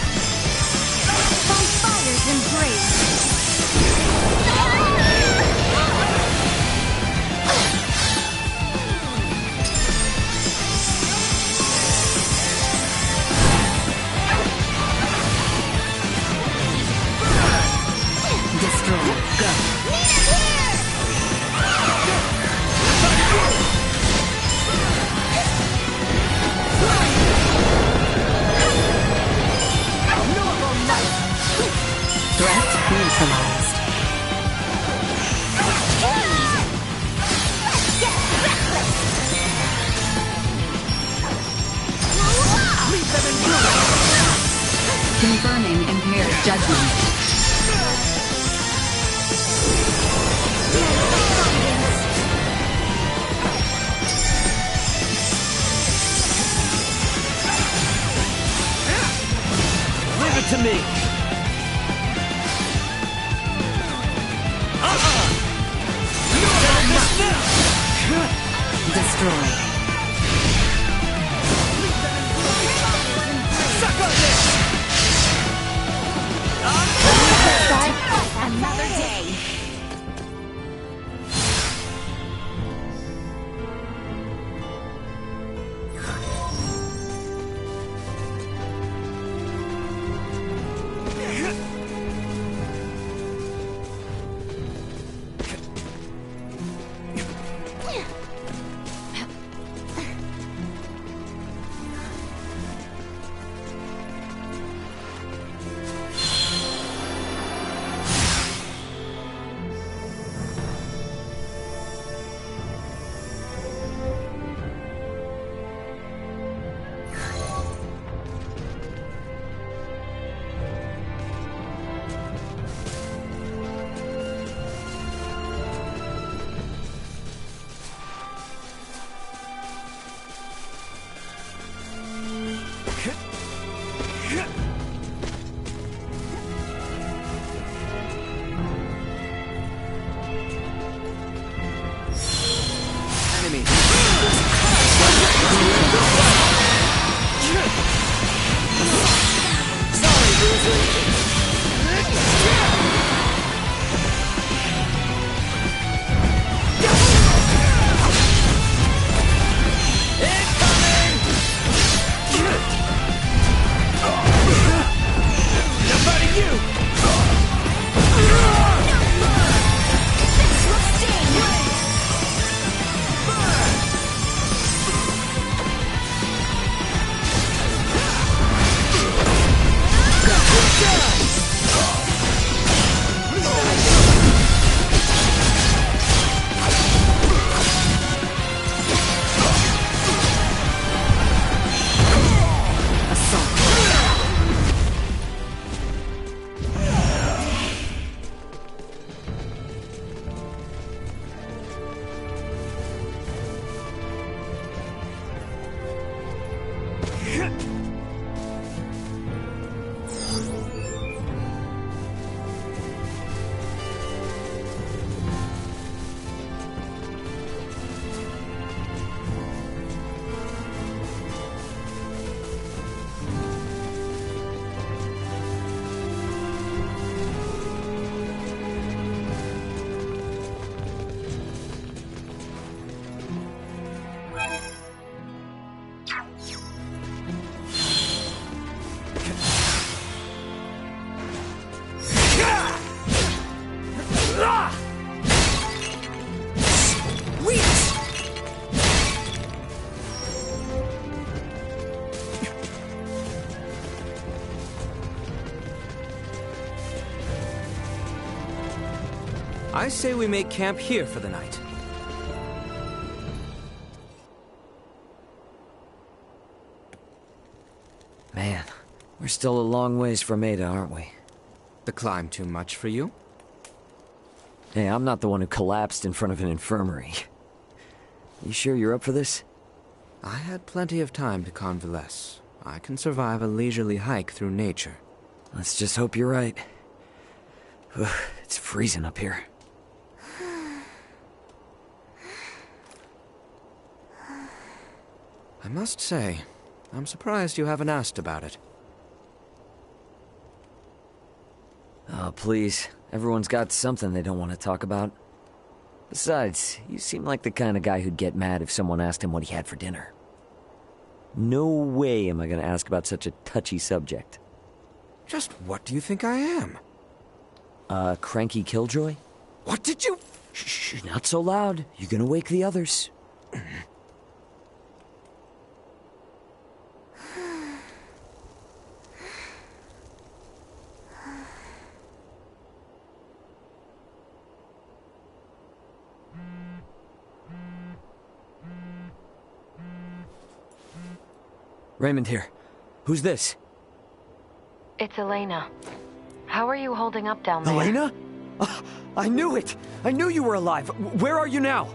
From fire's embrace! Destroy. Go. Threat neutralized. Confirming impaired judgment. Leave it to me! Destroy. Another day! I say we make camp here for the night. Man, we're still a long ways from Ada, aren't we? The climb too much for you? Hey, I'm not the one who collapsed in front of an infirmary. You sure you're up for this? I had plenty of time to convalesce. I can survive a leisurely hike through nature. Let's just hope you're right. It's freezing up here. I must say, I'm surprised you haven't asked about it. Oh, please. Everyone's got something they don't want to talk about. Besides, you seem like the kind of guy who'd get mad if someone asked him what he had for dinner. No way am I going to ask about such a touchy subject. Just what do you think I am? Cranky killjoy? What did you... Shh, not so loud. You're gonna wake the others. Raymond here. Who's this? It's Elena. How are you holding up down there? Elena? I knew it! I knew you were alive! Where are you now?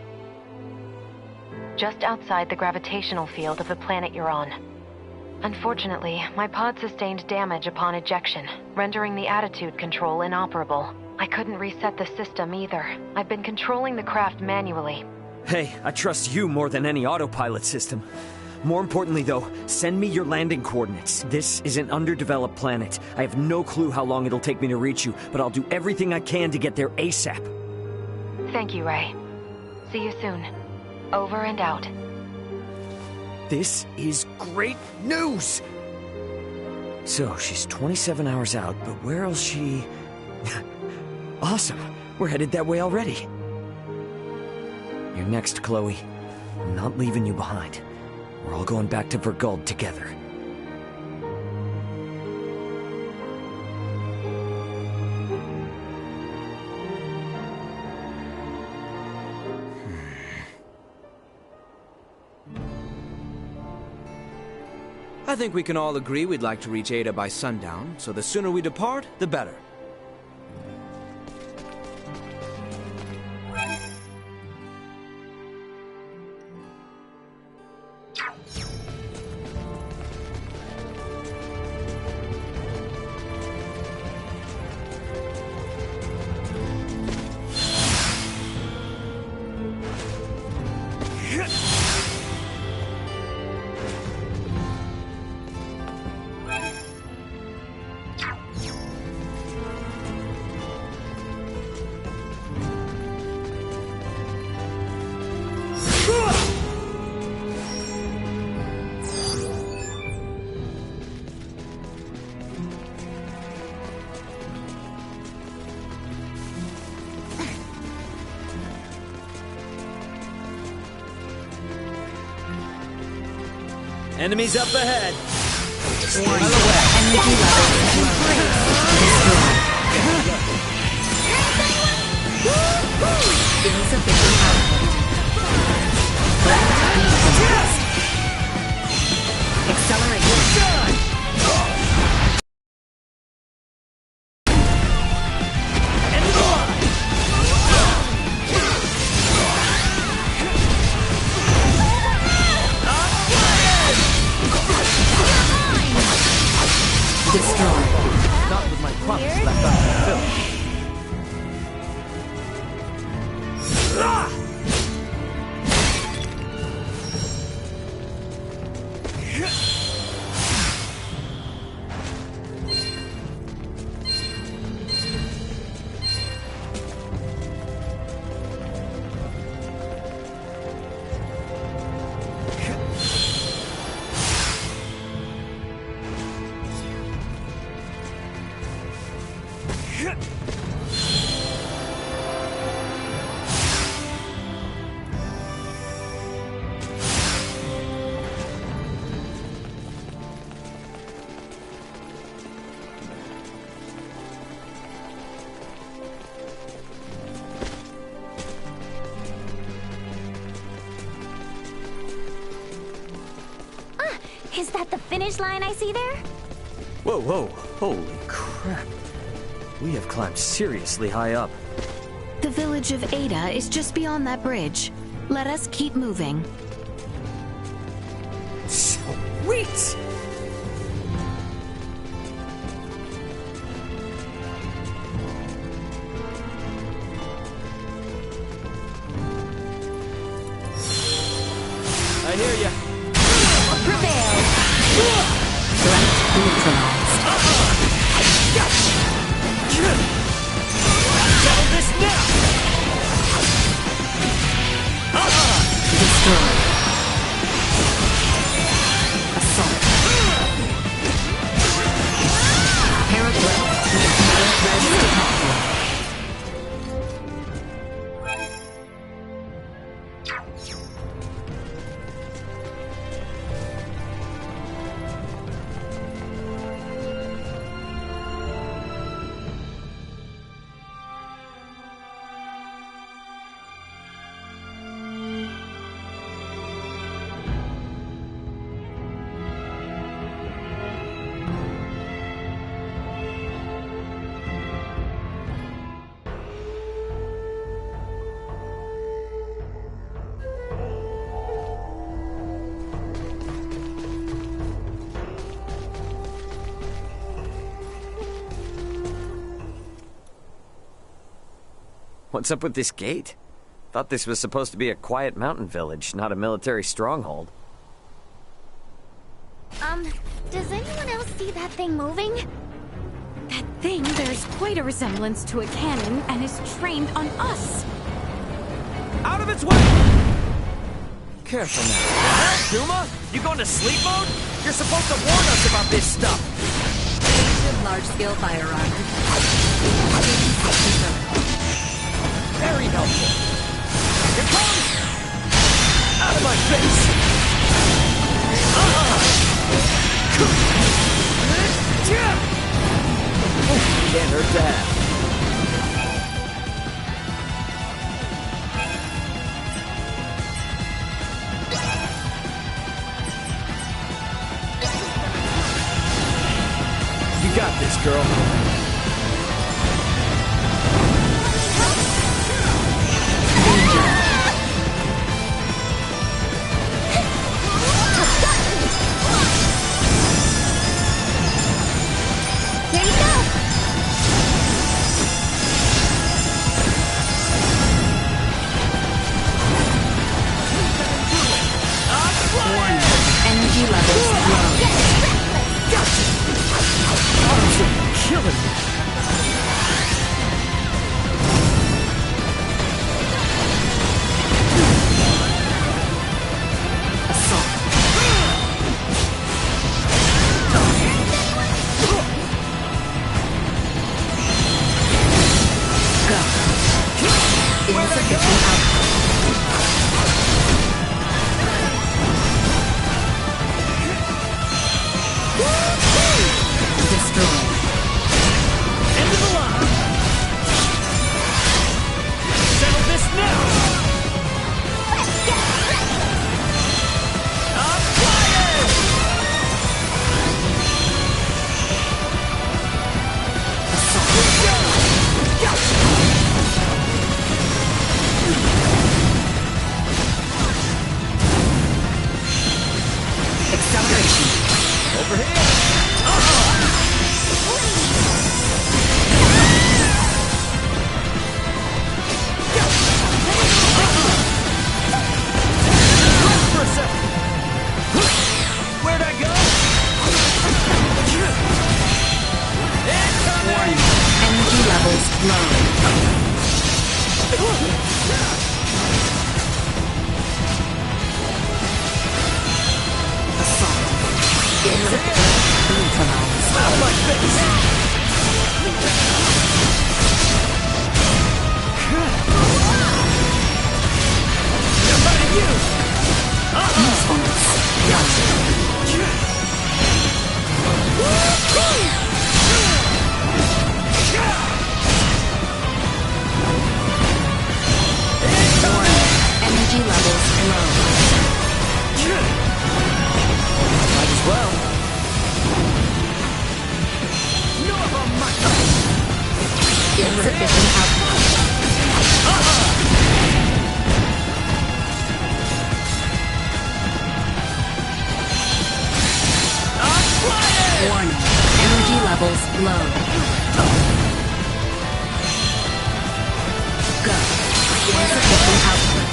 Just outside the gravitational field of the planet you're on. Unfortunately, my pod sustained damage upon ejection, rendering the attitude control inoperable. I couldn't reset the system either. I've been controlling the craft manually. Hey, I trust you more than any autopilot system. More importantly, though, send me your landing coordinates. This is an underdeveloped planet. I have no clue how long it'll take me to reach you, but I'll do everything I can to get there ASAP. Thank you, Ray. See you soon. Over and out. This is great news! So, she's 27 hours out, but where else she... Awesome! We're headed that way already. You're next, Chloe. I'm not leaving you behind. We're all going back to Verguld together. I think we can all agree we'd like to reach Ada by sundown, so the sooner we depart, the better. Enemies up ahead! Warning. Energy level insufficient output. Accelerate. Not with my promise left unfulfilled. that the finish line I see there? Whoa, whoa, holy crap. We have climbed seriously high up. The village of Ada is just beyond that bridge. Let us keep moving. Sweet! I hear ya. Prevail. Threat neutralized. Settle this now! Destroy. Assault. Paragraph. Ready to conflict. What's up with this gate? Thought this was supposed to be a quiet mountain village, not a military stronghold. Does anyone else see that thing moving? That thing bears quite a resemblance to a cannon and is trained on us. Out of its way! Careful now. Duma? You going to sleep mode? You're supposed to warn us about this stuff! Large-scale firearm. Very helpful. Here comes! Out of my face! Can't hurt that. You got this, girl. Energy levels low. Killing me. Assault. Go. Insufficient output. Destroy. End of the line. Settle this now. I'm flying. Acceleration. Over here. Where'd I go? Warning. Energy levels low. Assault. Insufficient. Warning. Energy levels low. Go. Insufficient output.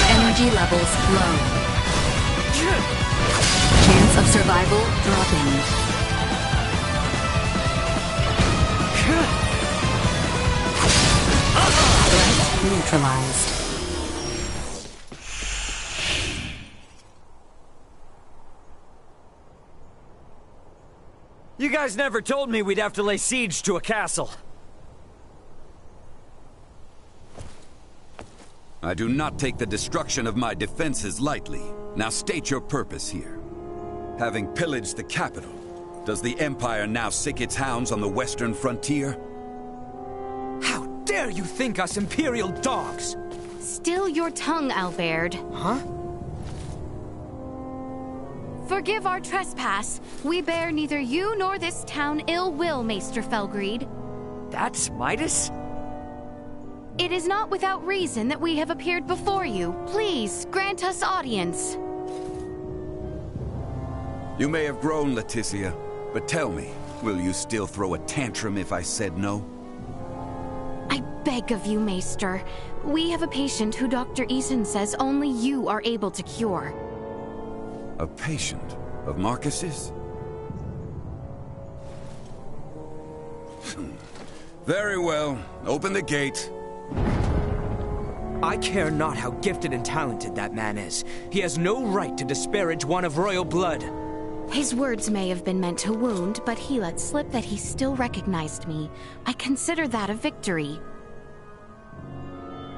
Energy levels low. Chance of survival dropping. Threat neutralized. You guys never told me we'd have to lay siege to a castle. I do not take the destruction of my defenses lightly. Now state your purpose here. Having pillaged the capital, does the Empire now sick its hounds on the western frontier? How dare you think us Imperial dogs? Still your tongue, Albert. Huh? Forgive our trespass. We bear neither you nor this town ill will, Maester Felgreed. That's Midas? It is not without reason that we have appeared before you. Please, grant us audience. You may have grown, Leticia, but tell me, will you still throw a tantrum if I said no? I beg of you, Maester. We have a patient who Dr. Eason says only you are able to cure. A patient of Marcus's? Very well. Open the gate. I care not how gifted and talented that man is. He has no right to disparage one of royal blood. His words may have been meant to wound, but he let slip that he still recognized me. I consider that a victory.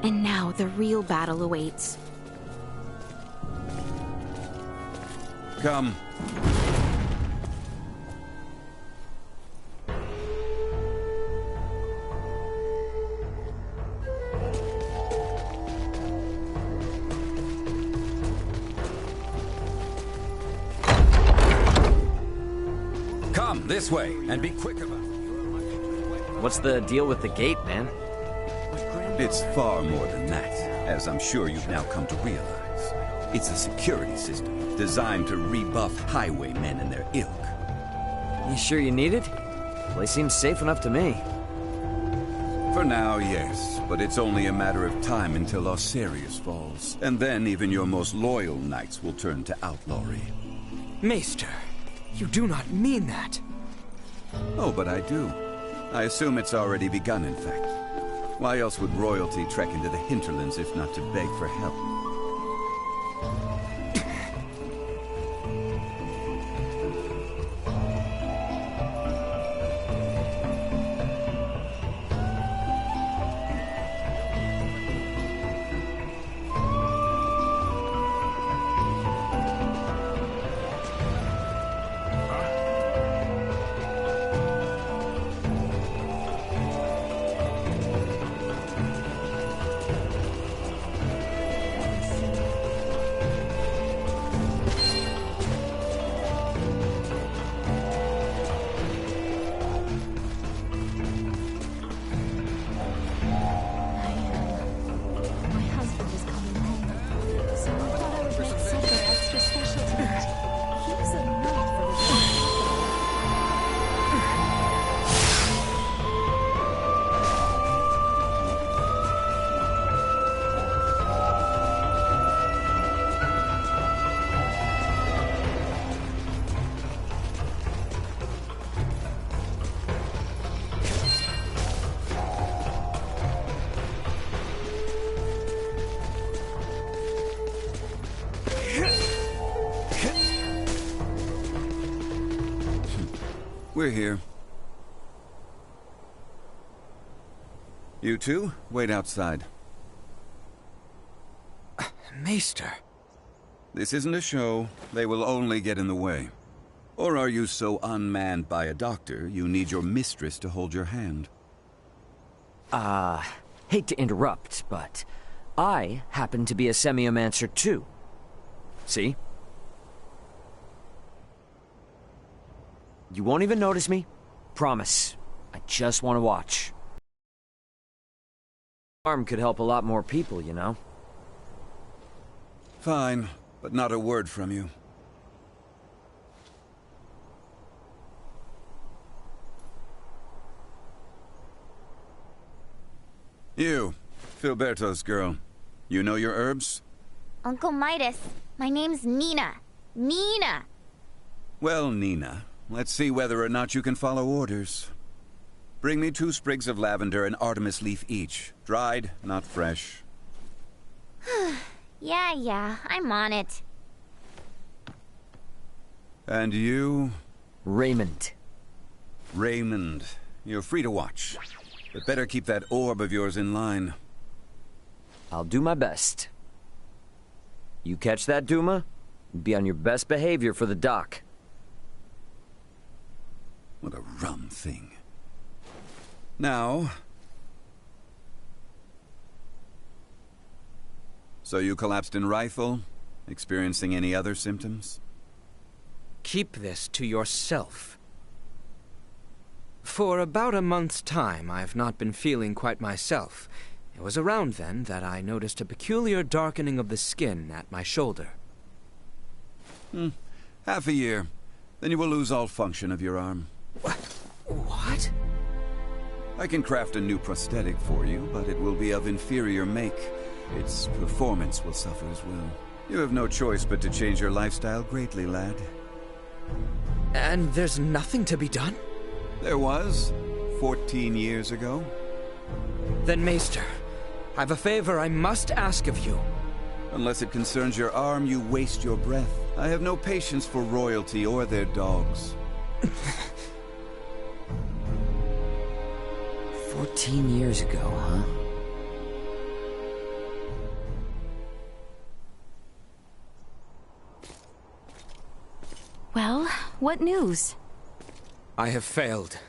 And now the real battle awaits. Come. Come, this way, and be quick about it. What's the deal with the gate, man? It's far more than that, as I'm sure you've now come to realize. It's a security system designed to rebuff highwaymen and their ilk. You sure you need it? Place seems safe enough to me. For now, yes, but it's only a matter of time until Osirius falls. And then even your most loyal knights will turn to outlawry. Maester, you do not mean that. Oh, but I do. I assume it's already begun, in fact. Why else would royalty trek into the hinterlands if not to beg for help? We're here. You two, wait outside. Maester. This isn't a show. They will only get in the way. Or are you so unmanned by a doctor, you need your mistress to hold your hand? Hate to interrupt, but I happen to be a semiomancer too. See? You won't even notice me. Promise. I just want to watch. Arm could help a lot more people, you know? Fine, but not a word from you. You, Filberto's girl. You know your herbs? Uncle Midas, my name's Nina. Nina! Well, Nina, let's see whether or not you can follow orders. Bring me 2 sprigs of lavender and Artemis leaf each. Dried, not fresh. Yeah, I'm on it. And you? Raymond. Raymond. You're free to watch. But better keep that orb of yours in line. I'll do my best. You catch that, Duma? Be on your best behavior for the dock. What a rum thing. Now... So you collapsed in Rifle? Experiencing any other symptoms? Keep this to yourself. For about a month's time, I've not been feeling quite myself. It was around then that I noticed a peculiar darkening of the skin at my shoulder. Half a year. Then you will lose all function of your arm. What? I can craft a new prosthetic for you, but it will be of inferior make. Its performance will suffer as well. You have no choice but to change your lifestyle greatly, lad. And there's nothing to be done? There was, 14 years ago. Then, Maester, I've a favor I must ask of you. Unless it concerns your arm, you waste your breath. I have no patience for royalty or their dogs. 14 years ago, huh? Well, what news? I have failed.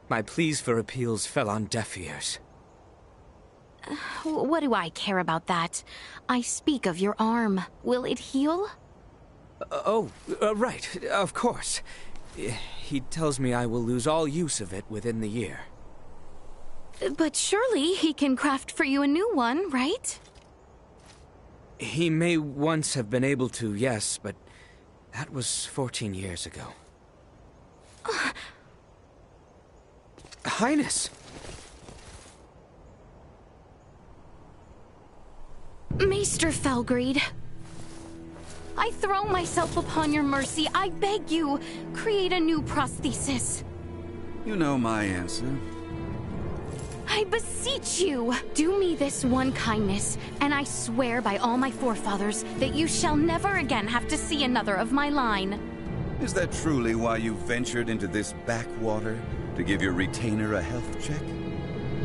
My pleas for appeals fell on deaf ears. What do I care about that? I speak of your arm. Will it heal? Right, of course. He tells me I will lose all use of it within the year. But surely he can craft for you a new one, right? He may once have been able to, yes, but that was 14 years ago. Highness! Maester Felgreed, I throw myself upon your mercy. I beg you, create a new prosthesis. You know my answer. I beseech you, do me this one kindness, and I swear by all my forefathers that you shall never again have to see another of my line. Is that truly why you ventured into this backwater? To give your retainer a health check?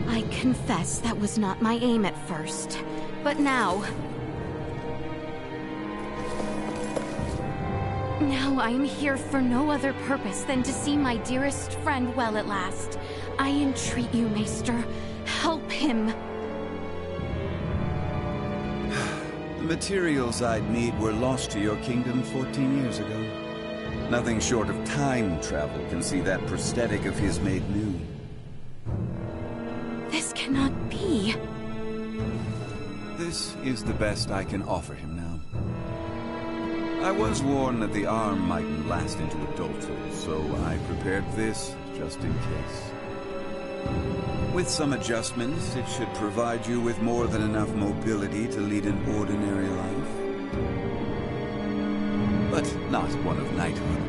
I confess that was not my aim at first, but now... Now I am here for no other purpose than to see my dearest friend well at last. I entreat you, Maester, help him. The materials I'd need were lost to your kingdom 14 years ago. Nothing short of time travel can see that prosthetic of his made new. This cannot be. This is the best I can offer him now. I was warned that the arm mightn't last into adulthood, so I prepared this just in case. With some adjustments, it should provide you with more than enough mobility to lead an ordinary life. But not one of knighthood.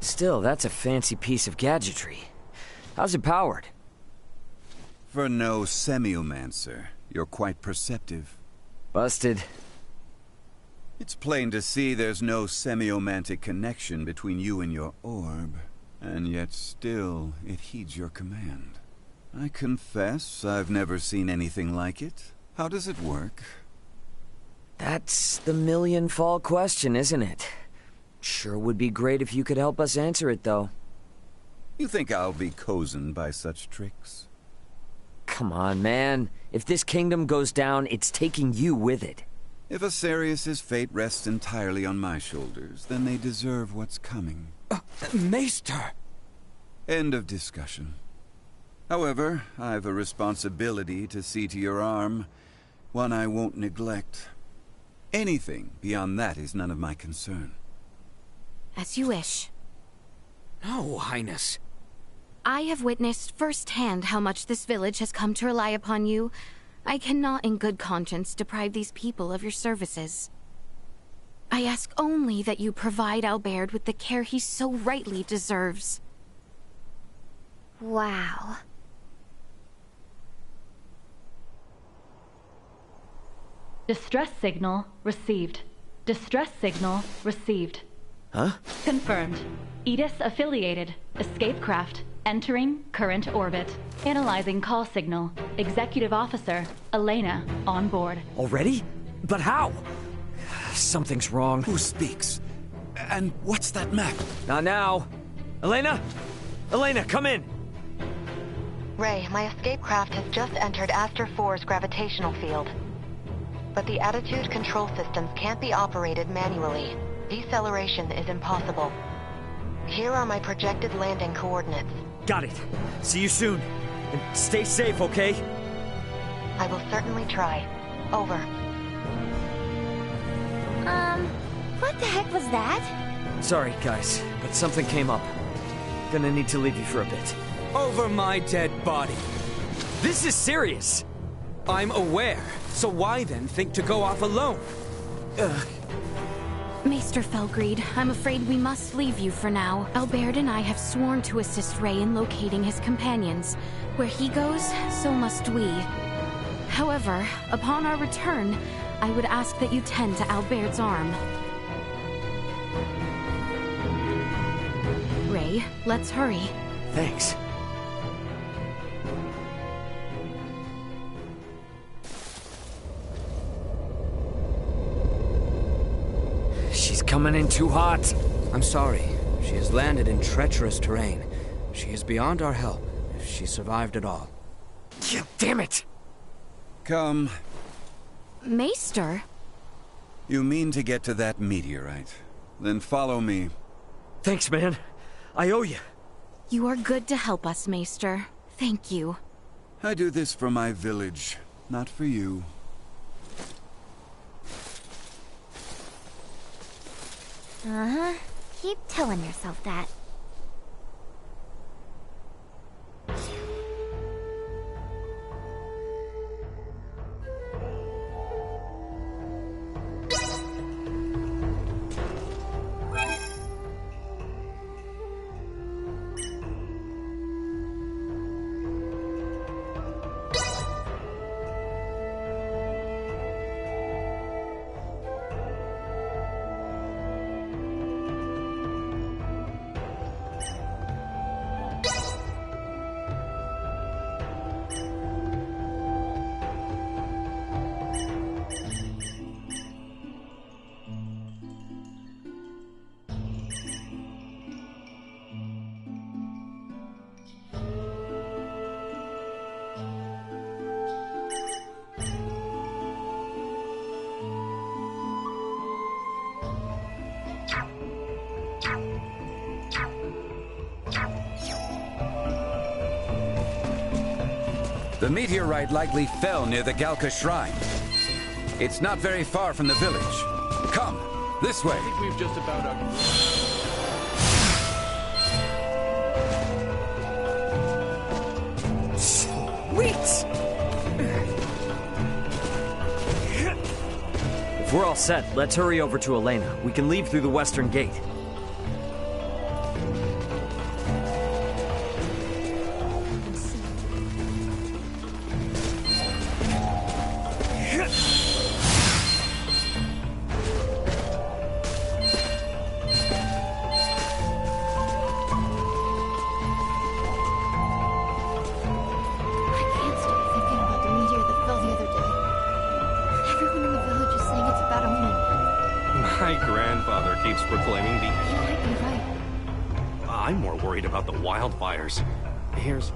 Still, that's a fancy piece of gadgetry. How's it powered? For no semiomancer, you're quite perceptive. Busted. It's plain to see there's no semiomantic connection between you and your orb, and yet still it heeds your command. I confess I've never seen anything like it. How does it work? That's the million-fall question, isn't it? Sure would be great if you could help us answer it, though. You think I'll be cozened by such tricks? Come on, man. If this kingdom goes down, it's taking you with it. If Asarius' fate rests entirely on my shoulders, then they deserve what's coming. Maester! End of discussion. However, I've a responsibility to see to your arm, one I won't neglect. Anything beyond that is none of my concern. As you wish. No, Highness. I have witnessed firsthand how much this village has come to rely upon you. I cannot in good conscience deprive these people of your services. I ask only that you provide Albert with the care he so rightly deserves. Wow. Distress signal received. Distress signal received. Huh? Confirmed. Edis affiliated. Escape craft. Entering current orbit. Analyzing call signal. Executive Officer, Elena, on board. Already? But how? Something's wrong. Who speaks? And what's that map? Not now. Elena? Elena, come in! Ray, my escape craft has just entered Aster 4's gravitational field. But the attitude control systems can't be operated manually. Deceleration is impossible. Here are my projected landing coordinates. Got it. See you soon. And stay safe, okay? I will certainly try. Over. What the heck was that? Sorry, guys, but something came up. Gonna need to leave you for a bit. Over my dead body. This is serious! I'm aware, so why then think to go off alone? Maester Felgreed, I'm afraid we must leave you for now. Albert and I have sworn to assist Ray in locating his companions. Where he goes, so must we. However, upon our return, I would ask that you tend to Albert's arm. Ray, let's hurry. Thanks. She's coming in too hot. I'm sorry. She has landed in treacherous terrain. She is beyond our help, if she survived at all. Yeah, damn it! Come. Maester? You mean to get to that meteorite? Then follow me. Thanks, man. I owe you. You are good to help us, Maester. Thank you. I do this for my village, not for you. Uh-huh. Keep telling yourself that. The meteorite likely fell near the Galka Shrine. It's not very far from the village. Come, this way. I think we've just about Sweet! If we're all set, let's hurry over to Elena. We can leave through the western gate. keeps proclaiming the... You might be right. I'm more worried about the wildfires. Here's...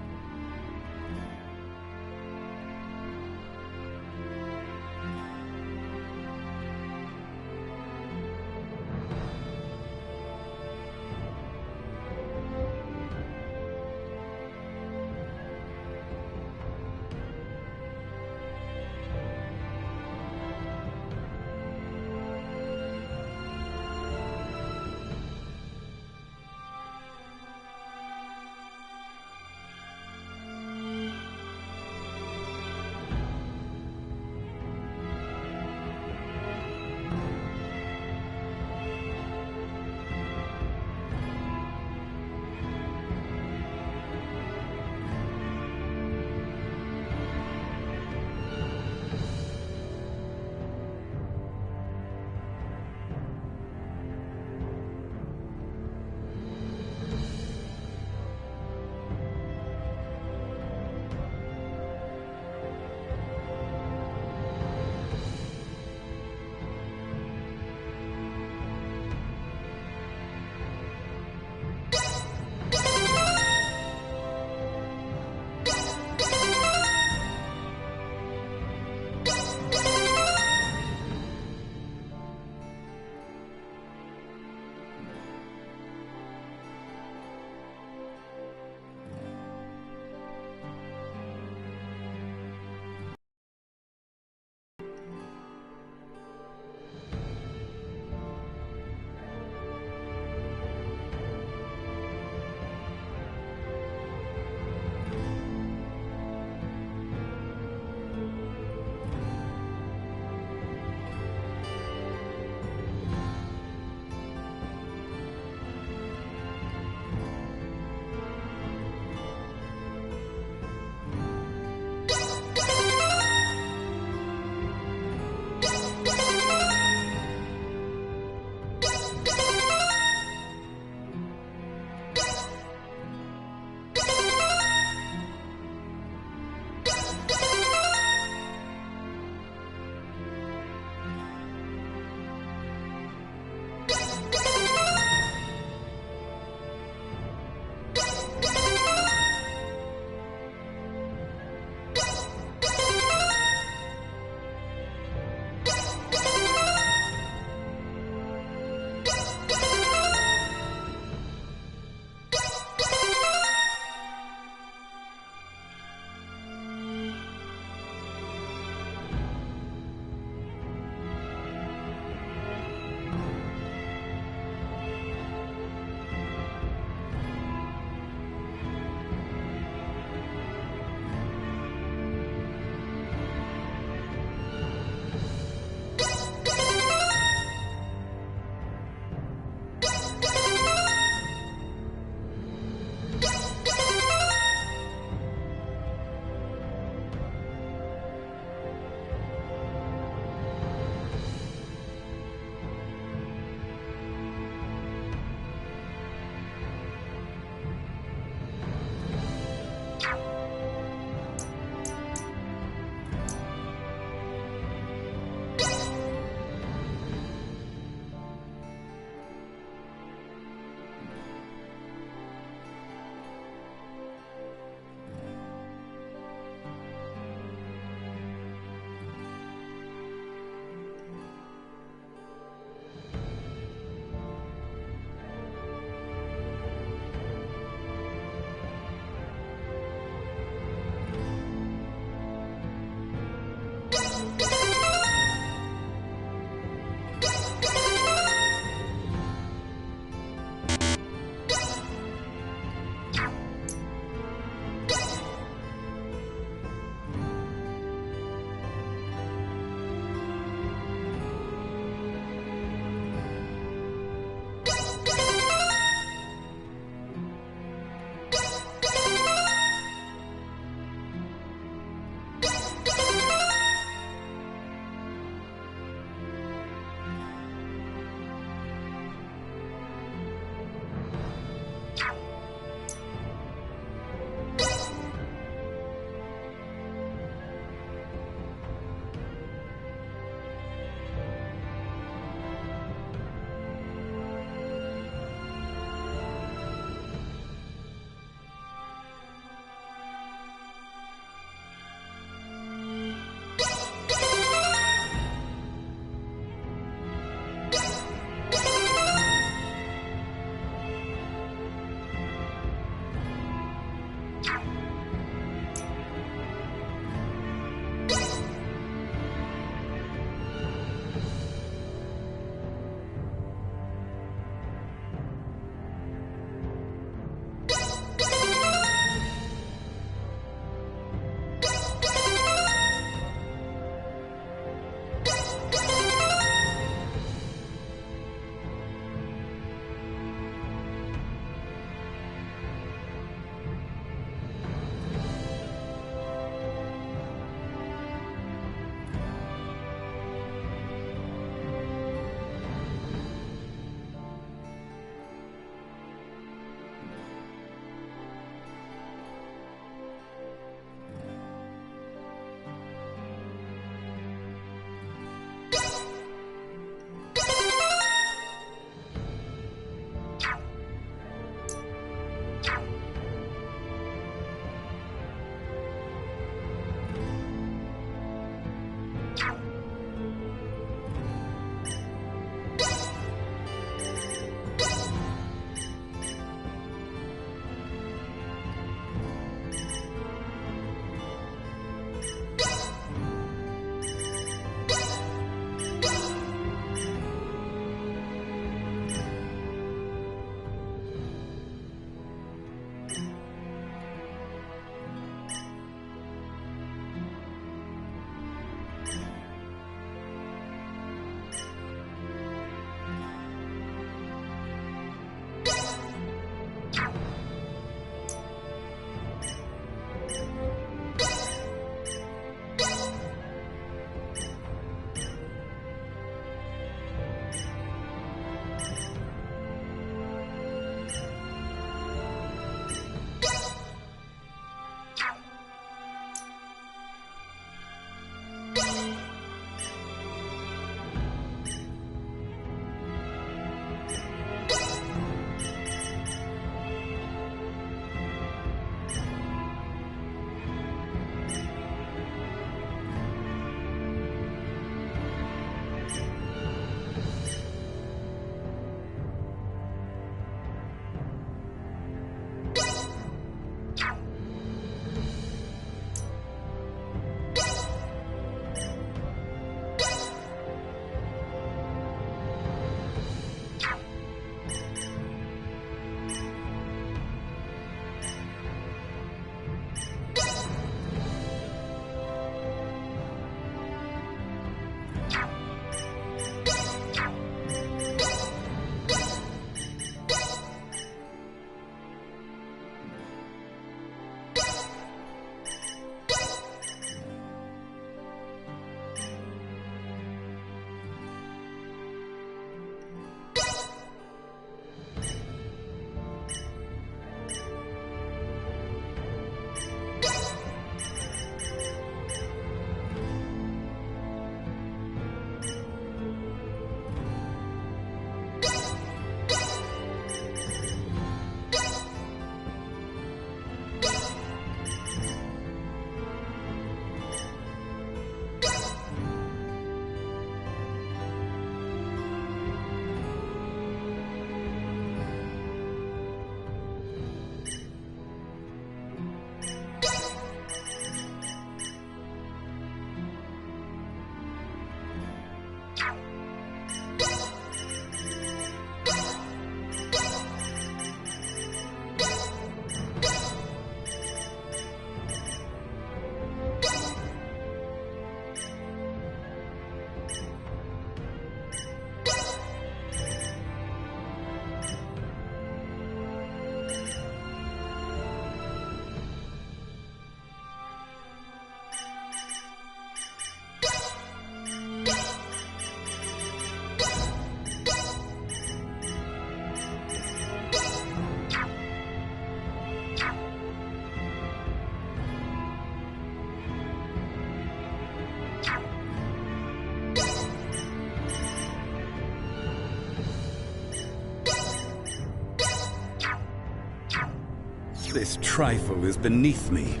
This trifle is beneath me.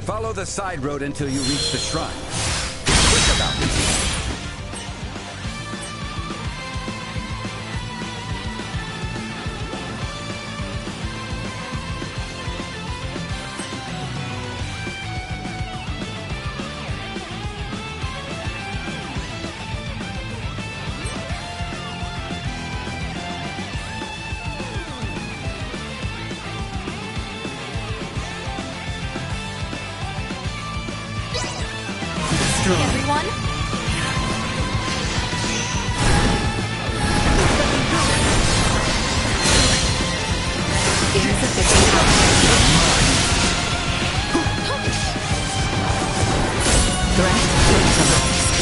Follow the side road until you reach the shrine. Be quick about it. Everyone? Insufficient power. Threat neutralized.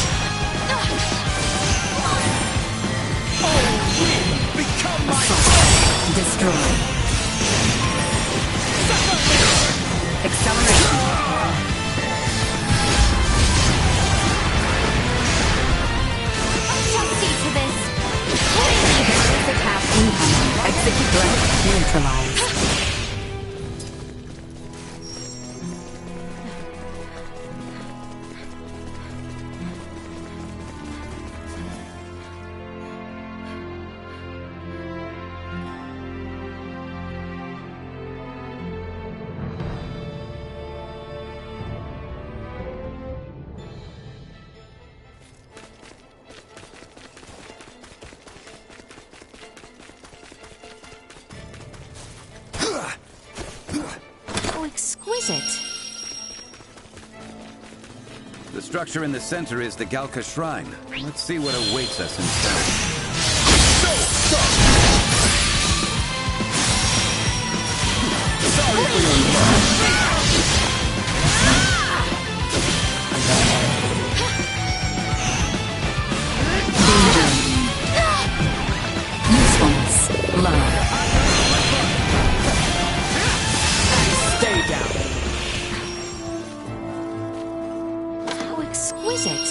Become my Assault. Destroy. Acceleration. Attack incoming. Execute threat neutralized. Exquisite. The structure in the center is the Galka Shrine. Let's see what awaits us inside. Sorry for your loss. Usefulness. Love. Stay down. How exquisite.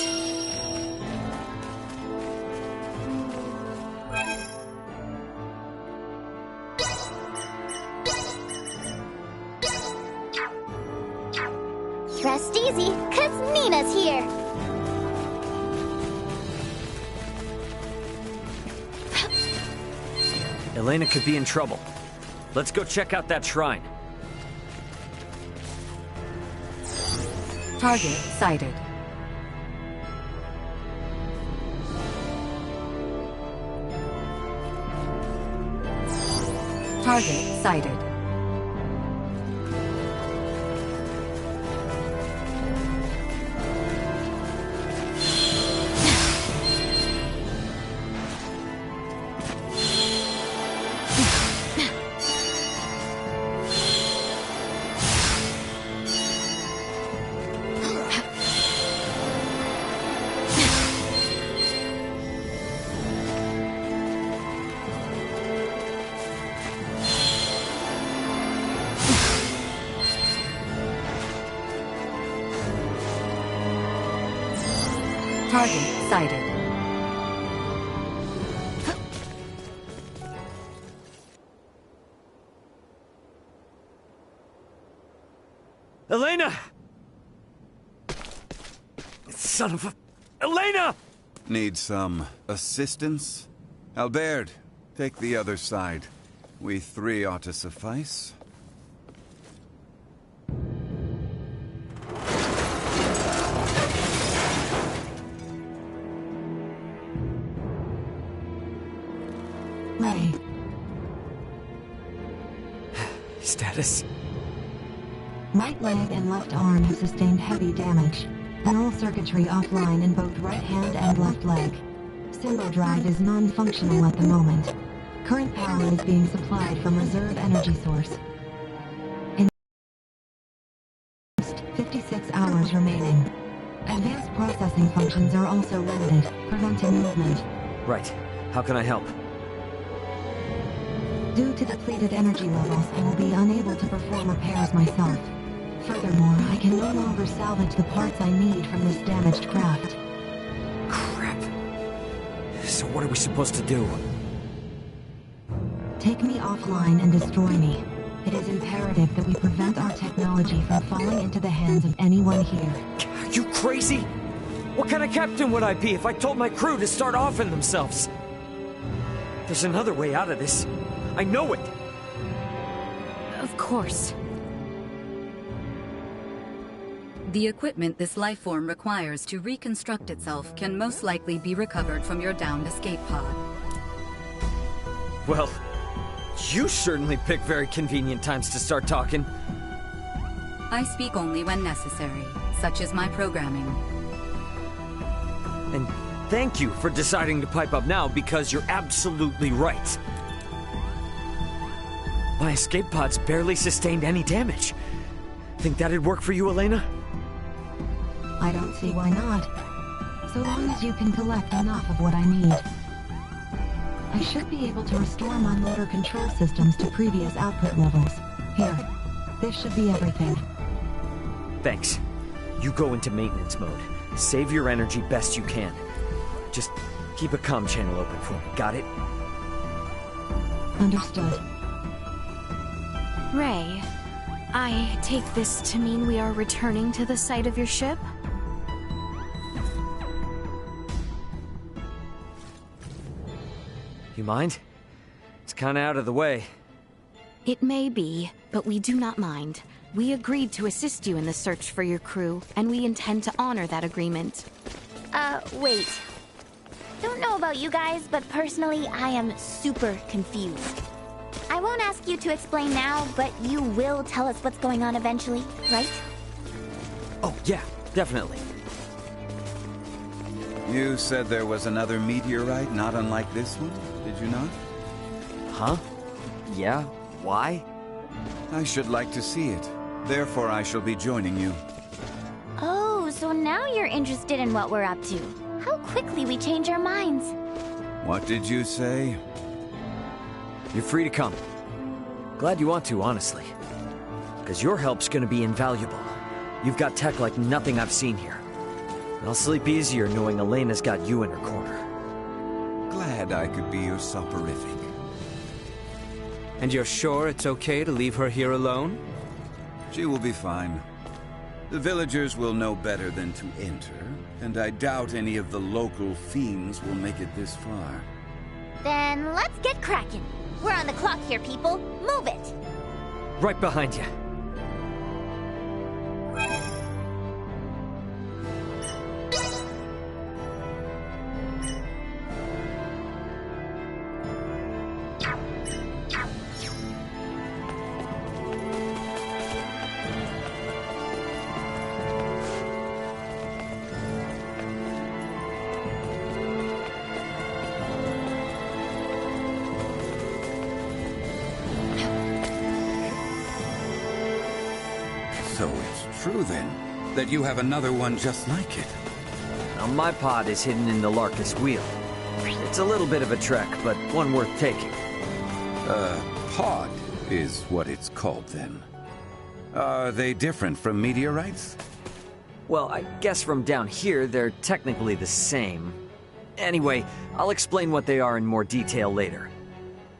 Rest easy, 'cause Nina's here. Elena could be in trouble. Let's go check out that shrine. Target sighted. Target sighted. Target sighted. Elena! Son of a... Elena! Need some assistance? Albert, take the other side. We three ought to suffice. Ray. Status? Right leg and left arm have sustained heavy damage. Neural circuitry offline in both right hand and left leg. Symbol drive is non-functional at the moment. Current power is being supplied from reserve energy source. In 56 hours remaining. Advanced processing functions are also limited, preventing movement. Right. How can I help? Due to depleted energy levels, I will be unable to perform repairs myself. Furthermore, I can no longer salvage the parts I need from this damaged craft. Crap. So what are we supposed to do? Take me offline and destroy me. It is imperative that we prevent our technology from falling into the hands of anyone here. Are you crazy? What kind of captain would I be if I told my crew to start offing themselves? There's another way out of this. I know it. Of course. The equipment this life form requires to reconstruct itself can most likely be recovered from your downed escape pod. Well, you certainly pick very convenient times to start talking. I speak only when necessary, such as my programming. And thank you for deciding to pipe up now, because you're absolutely right. My escape pods barely sustained any damage. Think that'd work for you, Elena? I don't see why not. So long as you can collect enough of what I need. I should be able to restore my motor control systems to previous output levels. Here, this should be everything. Thanks. You go into maintenance mode. Save your energy best you can. Just keep a comm channel open for me, got it? Understood. Ray, I take this to mean we are returning to the site of your ship? You mind? It's kinda out of the way. It may be, but we do not mind. We agreed to assist you in the search for your crew, and we intend to honor that agreement. Wait. Don't know about you guys, but personally, I am super confused. I won't ask you to explain now, but you will tell us what's going on eventually, right? Oh, yeah, definitely. You said there was another meteorite not unlike this one, did you not? Huh? Yeah? Why? I should like to see it. Therefore, I shall be joining you. Oh, so now you're interested in what we're up to. How quickly we change our minds. What did you say? You're free to come. Glad you want to, honestly. Because your help's gonna be invaluable. You've got tech like nothing I've seen here. And I'll sleep easier knowing Elena's got you in her corner. Glad I could be your soporific. And you're sure it's okay to leave her here alone? She will be fine. The villagers will know better than to enter, and I doubt any of the local fiends will make it this far. Then let's get cracking. We're on the clock here, people. Move it! Right behind you. So it's true then, that you have another one just like it. Now my pod is hidden in the Larkus wheel. It's a little bit of a trek, but one worth taking. Pod is what it's called then. Are they different from meteorites? Well, I guess from down here, they're technically the same. Anyway, I'll explain what they are in more detail later.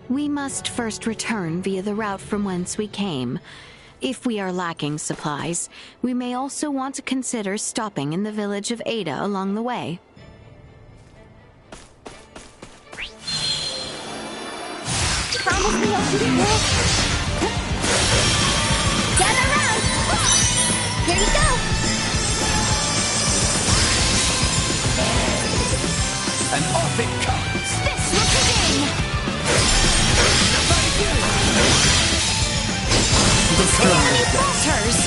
We must first return via the route from whence we came. If we are lacking supplies, we may also want to consider stopping in the village of Ada along the way. Promise me you'll keep it. Gather around! Here you go! And off it comes! This will begin! Enemy falters!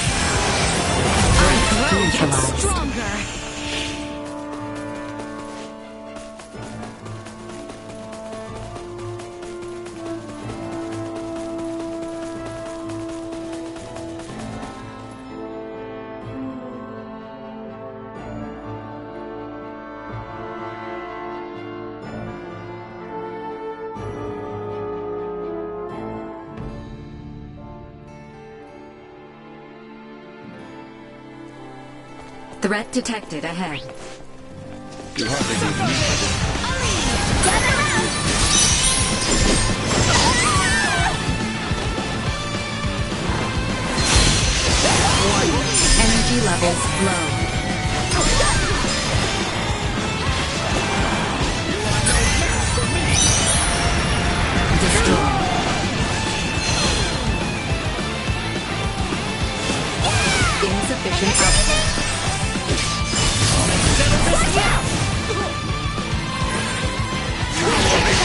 Our grow gets stronger! Threat detected ahead. You hardly need me. Gather around!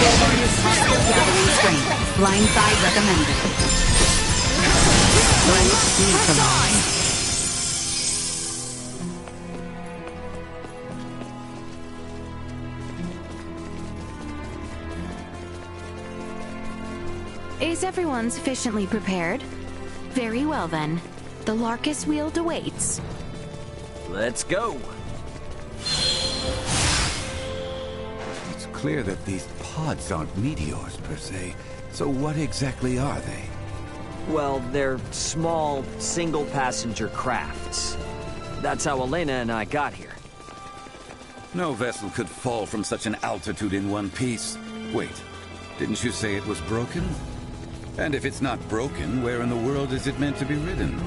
Hostile gathering strength. Blindside recommended. Threat neutralized. Is everyone sufficiently prepared? Very well then. The Larkus Wield awaits. Let's go. It's clear that these pods aren't meteors per se. So what exactly are they? Well, they're small, single-passenger crafts. That's how Elena and I got here. No vessel could fall from such an altitude in one piece. Wait, didn't you say it was broken? And if it's not broken, where in the world is it meant to be ridden?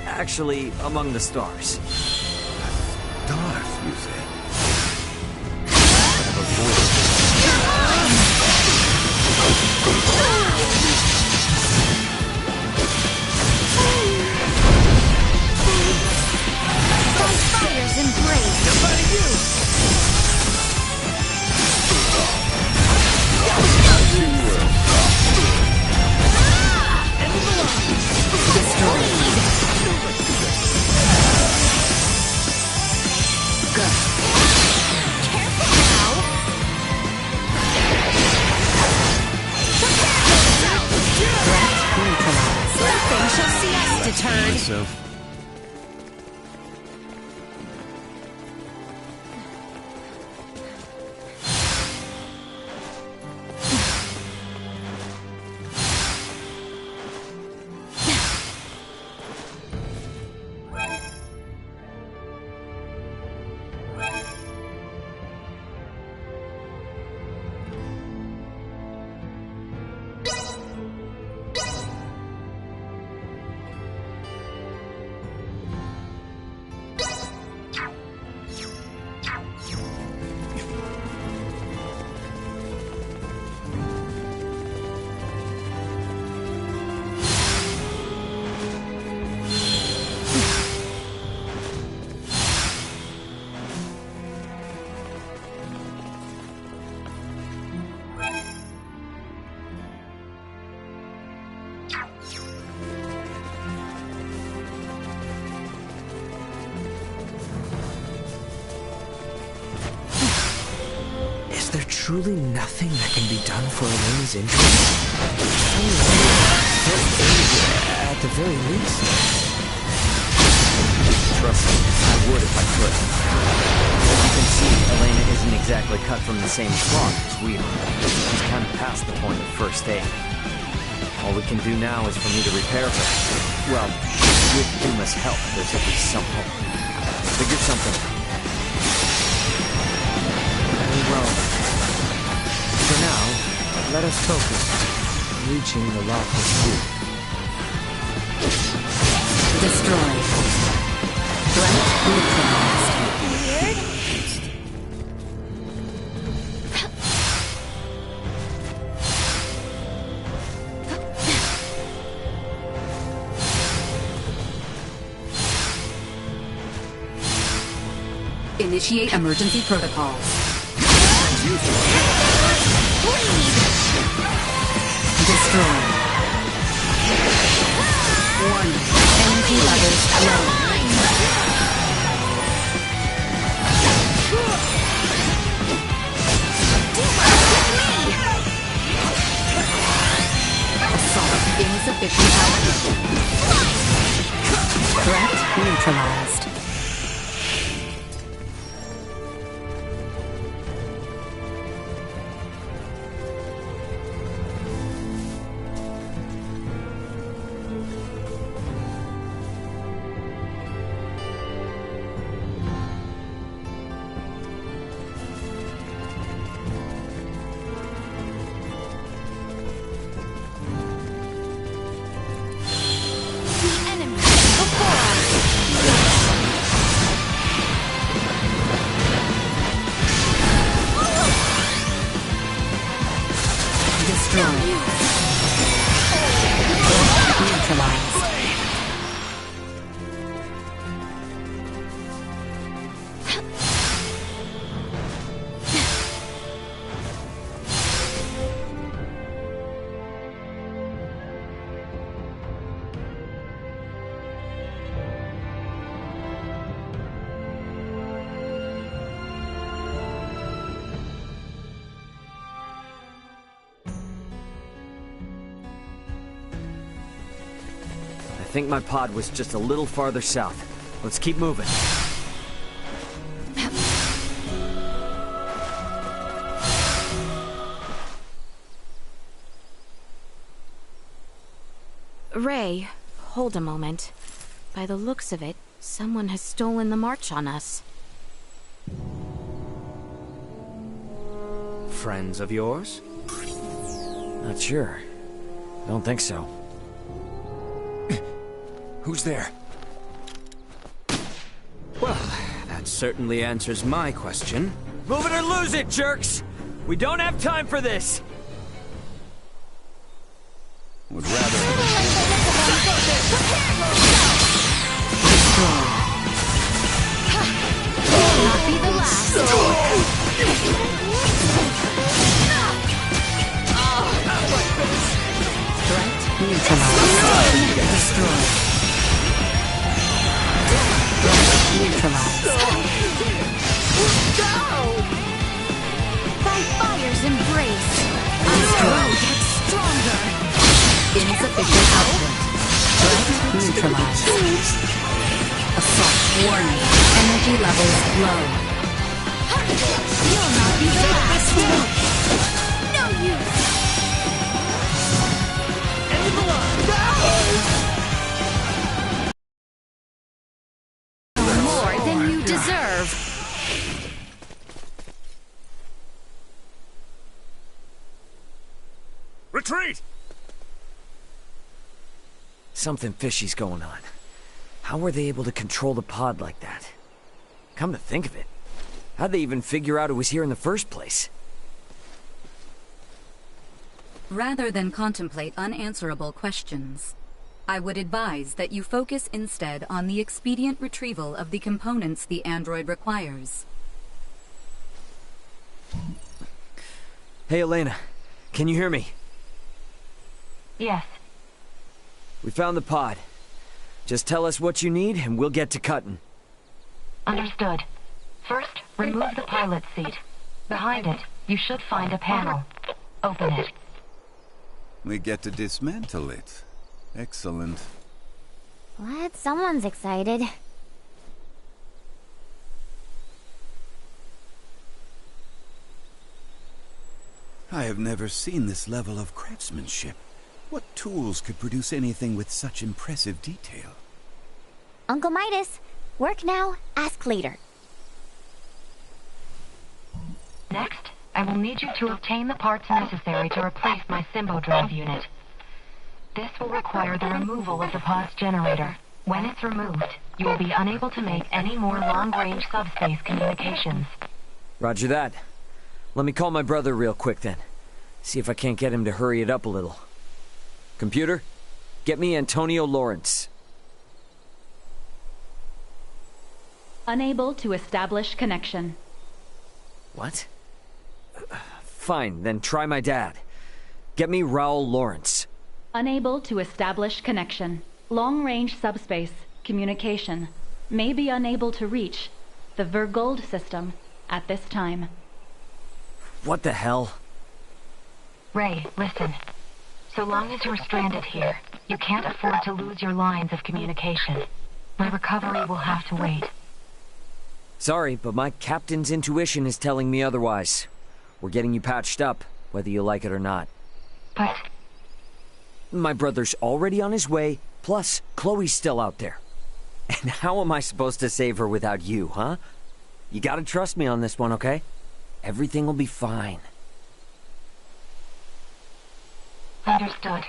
Actually, among the stars. Stars, you say? Fire's embrace. Nobody you. Nothing shall see us deterred. Myself. Truly nothing that can be done for Elena's injury? At the very least. Trust me, I would if I could. As you can see, Elena isn't exactly cut from the same cloth as we are. She's kind of past the point of first aid. All we can do now is for me to repair her. Well, with Duma's help, there's at least some hope. Figure something out. Very well. For now, let us focus on reaching the Larkus Wield. Destroy. Threat neutralized. Initiate emergency protocols. Destroy. Warning. Energy levels low. Assault insufficient power. Threat neutralized. think my pod was just a little farther south. Let's keep moving. Ray, hold a moment. By the looks of it, someone has stolen the march on us. Friends of yours? Not sure. Don't think so. Who's there? Well, that certainly answers my question. Move it or lose it, jerks! We don't have time for this! Would rather... Not be the last. Threat neutralized. Destroyed. Threat neutralized. By fire's embrace, Destroyed. I get stronger. Insufficient output. Threat neutralized. Assault warning. Energy levels low. You'll not be the last. No use. More than you deserve. Retreat! Something fishy's going on. How were they able to control the pod like that? Come to think of it, how'd they even figure out it was here in the first place? Rather than contemplate unanswerable questions, I would advise that you focus instead on the expedient retrieval of the components the android requires. Hey, Elena, can you hear me? Yes. We found the pod. Just tell us what you need and we'll get to cutting. Understood. First, remove the pilot seat. Behind it, you should find a panel. Open it. We get to dismantle it. Excellent. What? Someone's excited. I have never seen this level of craftsmanship. What tools could produce anything with such impressive detail? Uncle Midas, work now, ask later. Next, I will need you to obtain the parts necessary to replace my Symbo drive unit. This will require the removal of the pod's generator. When it's removed, you will be unable to make any more long-range subspace communications. Roger that. Let me call my brother real quick then. See if I can't get him to hurry it up a little. Computer, get me Antonio Lawrence. Unable to establish connection. What? Fine, then try my dad. Get me Raul Lawrence. Unable to establish connection. Long-range subspace communication. May be unable to reach the Vergold system at this time. What the hell? Ray, listen. So long as you're stranded here, you can't afford to lose your lines of communication. My recovery will have to wait. Sorry, but my captain's intuition is telling me otherwise. We're getting you patched up, whether you like it or not. But... My brother's already on his way, plus Chloe's still out there. And how am I supposed to save her without you, huh? You gotta trust me on this one, okay? Everything will be fine. Understood.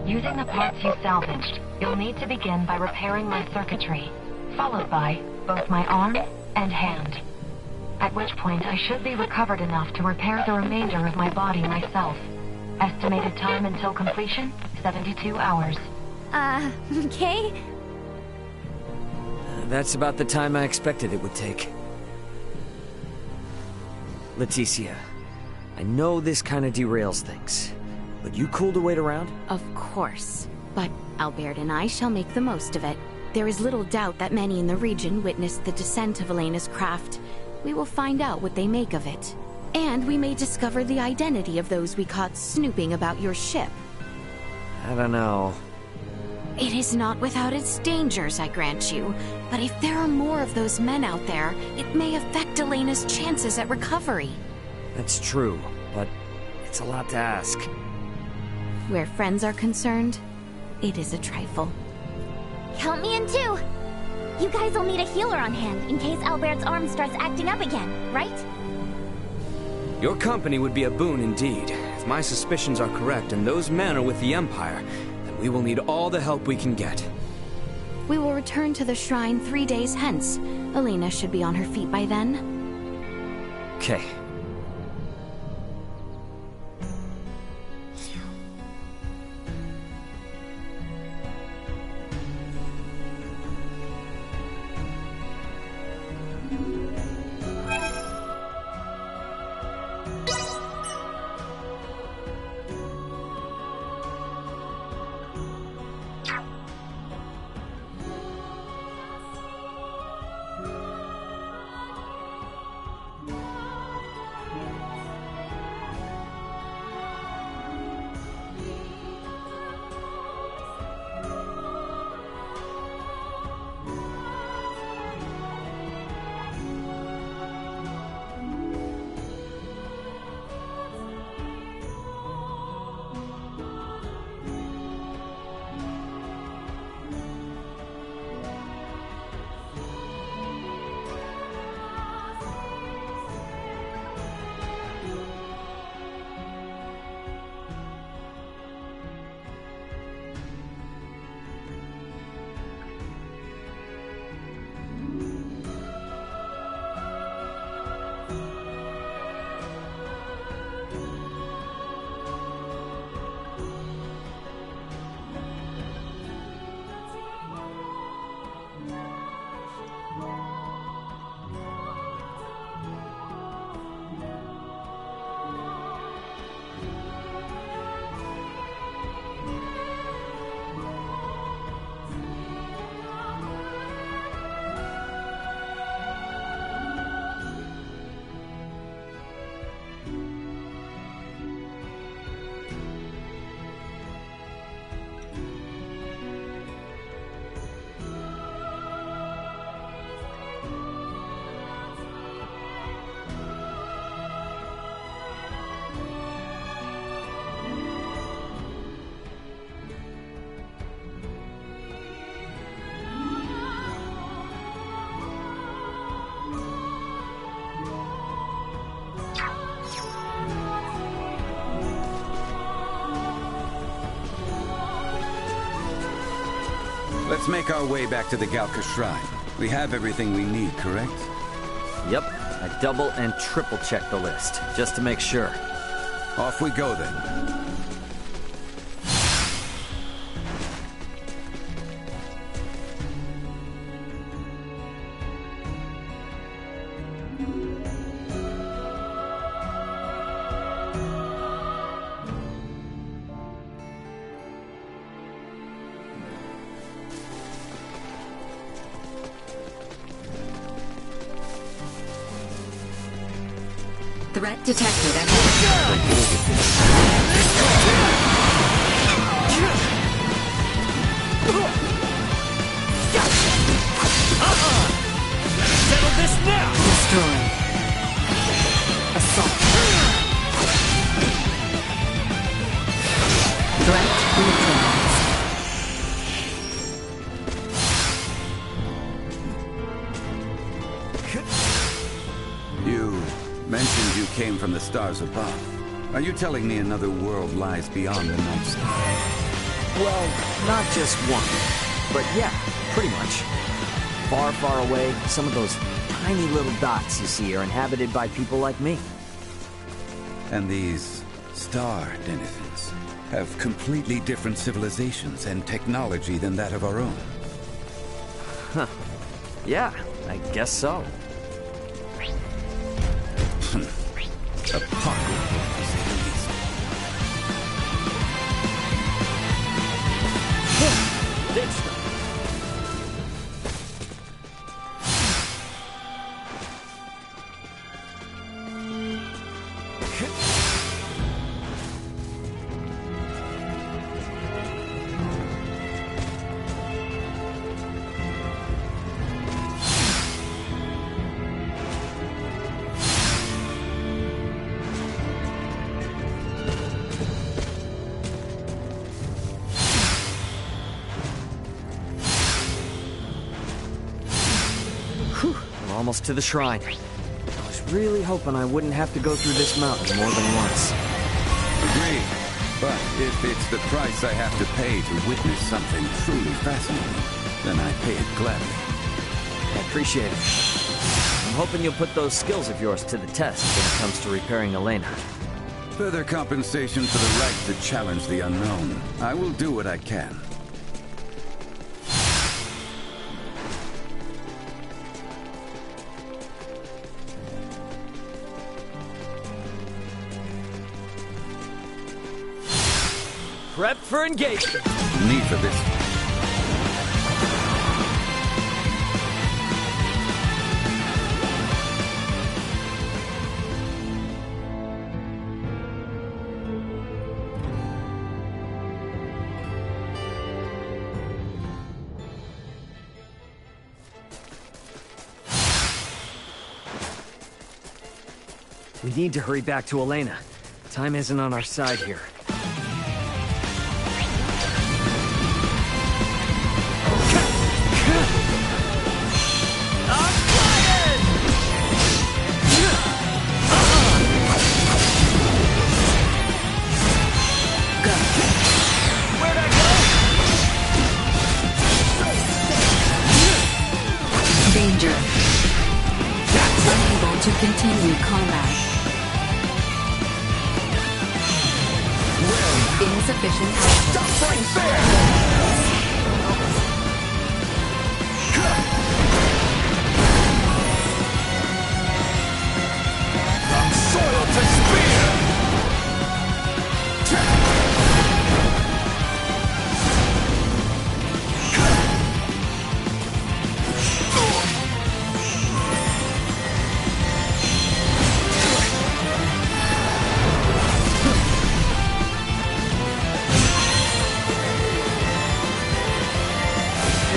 Using the parts you salvaged, you'll need to begin by repairing my circuitry, followed by both my arm and hand. At which point I should be recovered enough to repair the remainder of my body myself. Estimated time until completion, 72 hours. Okay? That's about the time I expected it would take. Leticia, I know this kind of derails things, but you cool to wait around? Of course. But Albert and I shall make the most of it. There is little doubt that many in the region witnessed the descent of Elena's craft. We will find out what they make of it. And we may discover the identity of those we caught snooping about your ship. I don't know. It is not without its dangers, I grant you. But if there are more of those men out there, it may affect Elena's chances at recovery. That's true, but it's a lot to ask. Where friends are concerned, it is a trifle. Count me in too! You guys will need a healer on hand in case Albert's arm starts acting up again, right? Your company would be a boon indeed. If my suspicions are correct and those men are with the Empire, then we will need all the help we can get. We will return to the shrine 3 days hence. Elena should be on her feet by then. Okay. Let's make our way back to the Galka Shrine. We have everything we need, correct? Yep. I double and triple checked the list, just to make sure. Off we go then. Threat detected ahead. Settle this now! Destroy. Assault. Threat neutralized. You mentioned you came from the stars above. Are you telling me another world lies beyond the night sky? Well, not just one. But yeah, pretty much. Far, far away, some of those tiny little dots you see are inhabited by people like me. And these star denizens have completely different civilizations and technology than that of our own. Huh. Yeah, I guess so. Apocryphal, to say the least. Whew, we're almost to the shrine. I was really hoping I wouldn't have to go through this mountain more than once. Agreed. But if it's the price I have to pay to witness something truly fascinating, then I pay it gladly. I appreciate it. I'm hoping you'll put those skills of yours to the test when it comes to repairing Elena. Further compensation for the right to challenge the unknown. I will do what I can. Prep for engagement. Need for this. We need to hurry back to Elena. Time isn't on our side here. Danger. Unable to continue combat. Insufficient. Stop right there! From soil to spear!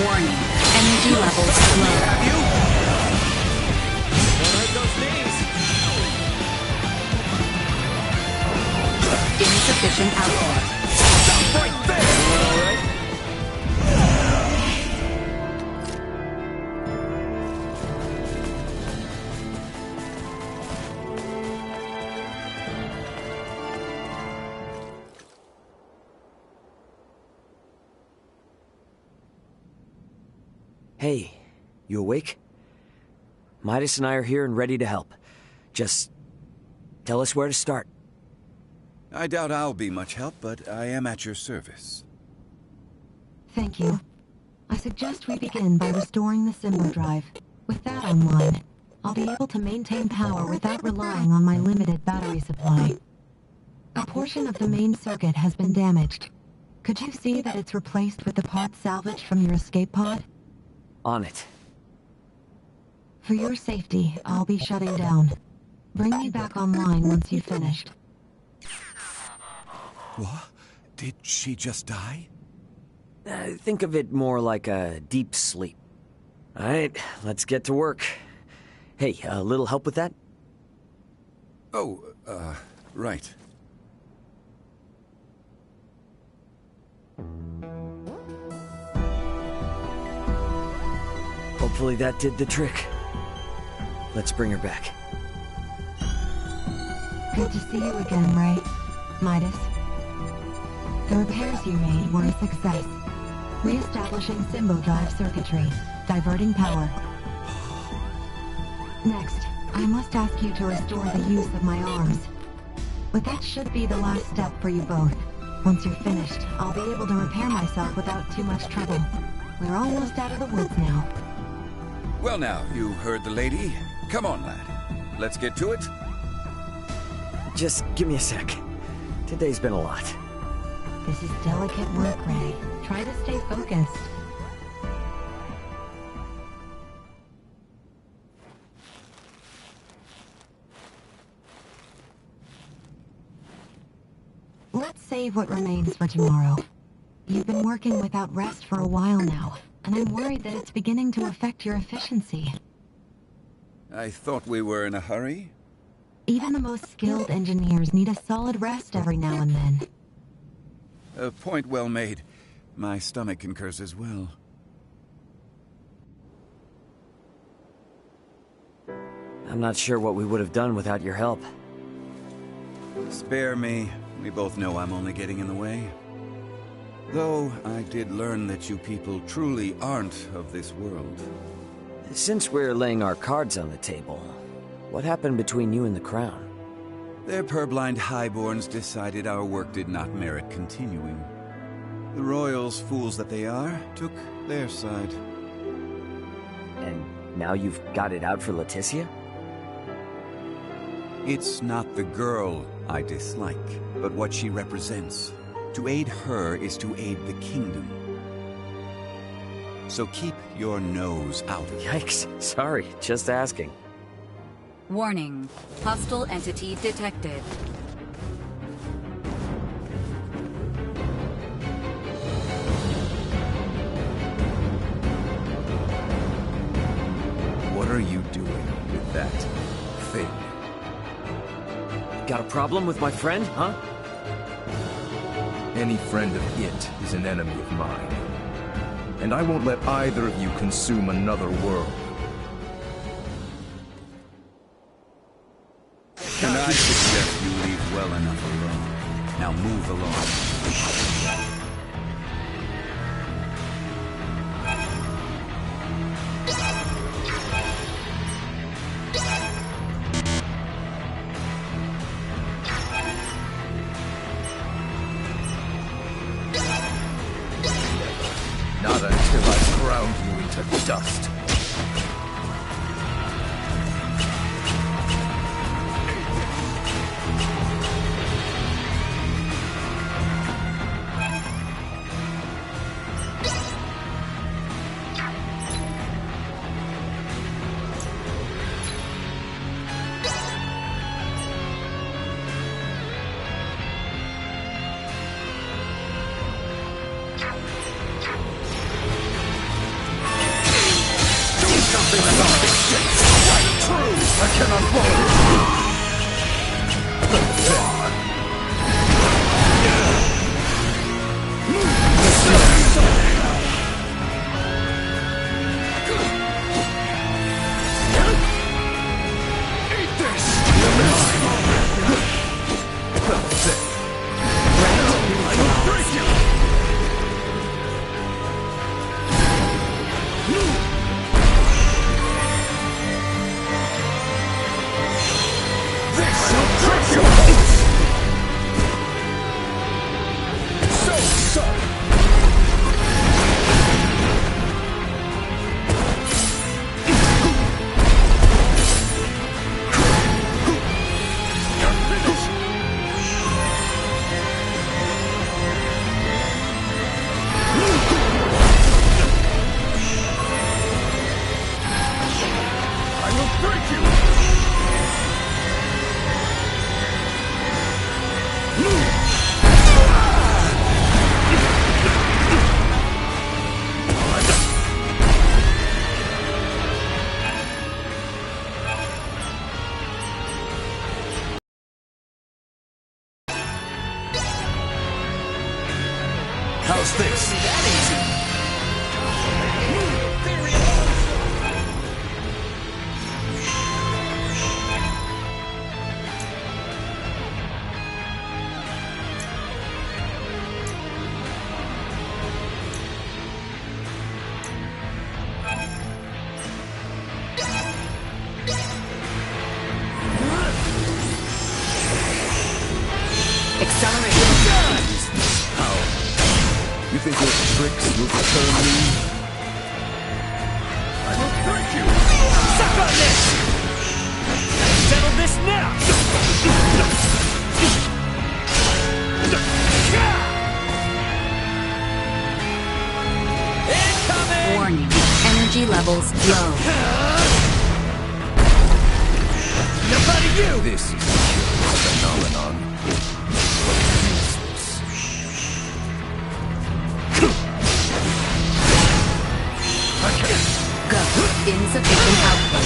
Warning. Energy levels low. Insufficient output. Stop right there! Hey, you awake? Midas and I are here and ready to help. Just tell us where to start. I doubt I'll be much help, but I am at your service. Thank you. I suggest we begin by restoring the Symbo drive. With that online, I'll be able to maintain power without relying on my limited battery supply. A portion of the main circuit has been damaged. Could you see that it's replaced with the parts salvaged from your escape pod? On it. For your safety, I'll be shutting down. Bring me back online once you've finished. What? Did she just die? Think of it more like a deep sleep. Alright, let's get to work. Hey, a little help with that? Oh, right. Hopefully that did the trick. Let's bring her back. Good to see you again, Ray. Midas. The repairs you made were a success. Re-establishing Symbo drive circuitry, diverting power. Next, I must ask you to restore the use of my arms. But that should be the last step for you both. Once you're finished, I'll be able to repair myself without too much trouble. We're almost out of the woods now. Well now, you heard the lady. Come on, lad. Let's get to it. Just give me a sec. Today's been a lot. This is delicate work, Ray. Try to stay focused. Let's save what remains for tomorrow. You've been working without rest for a while now, and I'm worried that it's beginning to affect your efficiency. I thought we were in a hurry. Even the most skilled engineers need a solid rest every now and then. A point well made. My stomach concurs as well. I'm not sure what we would have done without your help. Spare me. We both know I'm only getting in the way. Though, I did learn that you people truly aren't of this world. Since we're laying our cards on the table, what happened between you and the Crown? Their purblind highborns decided our work did not merit continuing. The royals, fools that they are, took their side. And now you've got it out for Leticia? It's not the girl I dislike, but what she represents. To aid her is to aid the kingdom. So keep your nose out of it. Yikes. Sorry, just asking. Warning. Hostile entity detected. What are you doing with that thing? Got a problem with my friend, huh? Any friend of it is an enemy of mine. And I won't let either of you consume another world. And I suggest you leave well enough alone. Now move along. Not until I ground you into dust. How's this? That easy. You think your tricks will deter me? I will break you! Suck on this! Settle this now! Incoming! Warning. Energy levels low. Nobody you! This is a curious phenomenon. Go. Insufficient output.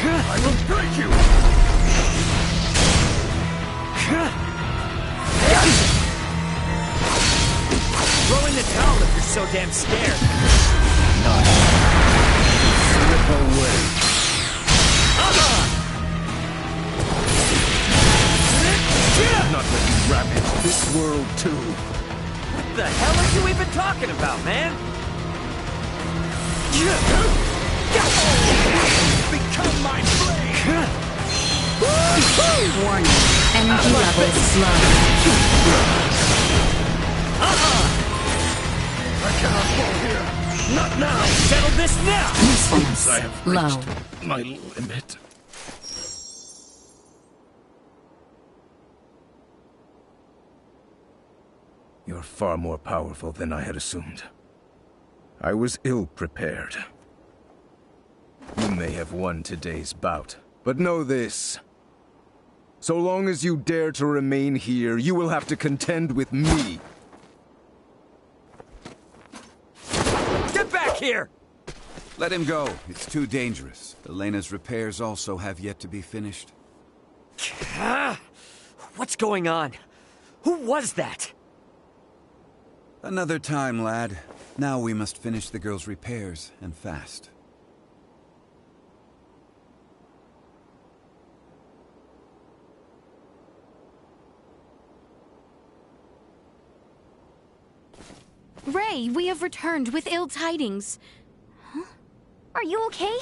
I will break you! Throw in the towel if you're so damn scared. Slip away. Not let you ravage this world too. What the hell are you even talking about, man? Become my flame! Warning. Energy levels low. I cannot fall here. Not now! Settle this now! Usefulness I have low. reached my limit. You're far more powerful than I had assumed. I was ill-prepared. You may have won today's bout, but know this. So long as you dare to remain here, you will have to contend with me. Get back here! Let him go. It's too dangerous. Elena's repairs also have yet to be finished. What's going on? Who was that? Another time, lad. Now we must finish the girl's repairs, and fast. Ray, we have returned with ill tidings. Huh? Are you okay?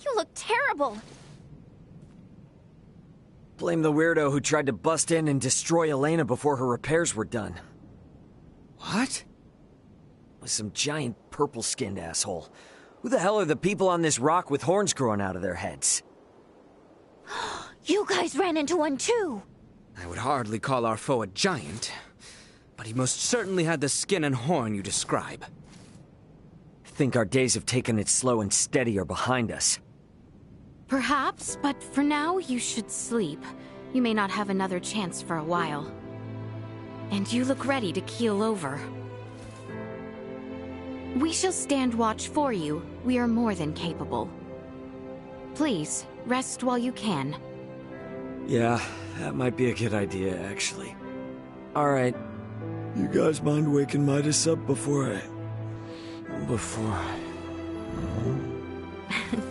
You look terrible. Blame the weirdo who tried to bust in and destroy Elena before her repairs were done. What? Was some giant purple-skinned asshole. Who the hell are the people on this rock with horns growing out of their heads? You guys ran into one too! I would hardly call our foe a giant, but he most certainly had the skin and horn you describe. Think our days of taking it slow and steady are behind us. Perhaps, but for now, you should sleep. You may not have another chance for a while. And you look ready to keel over. We shall stand watch for you. We are more than capable. Please, rest while you can. Yeah, that might be a good idea, actually. Alright. You guys mind waking Midas up before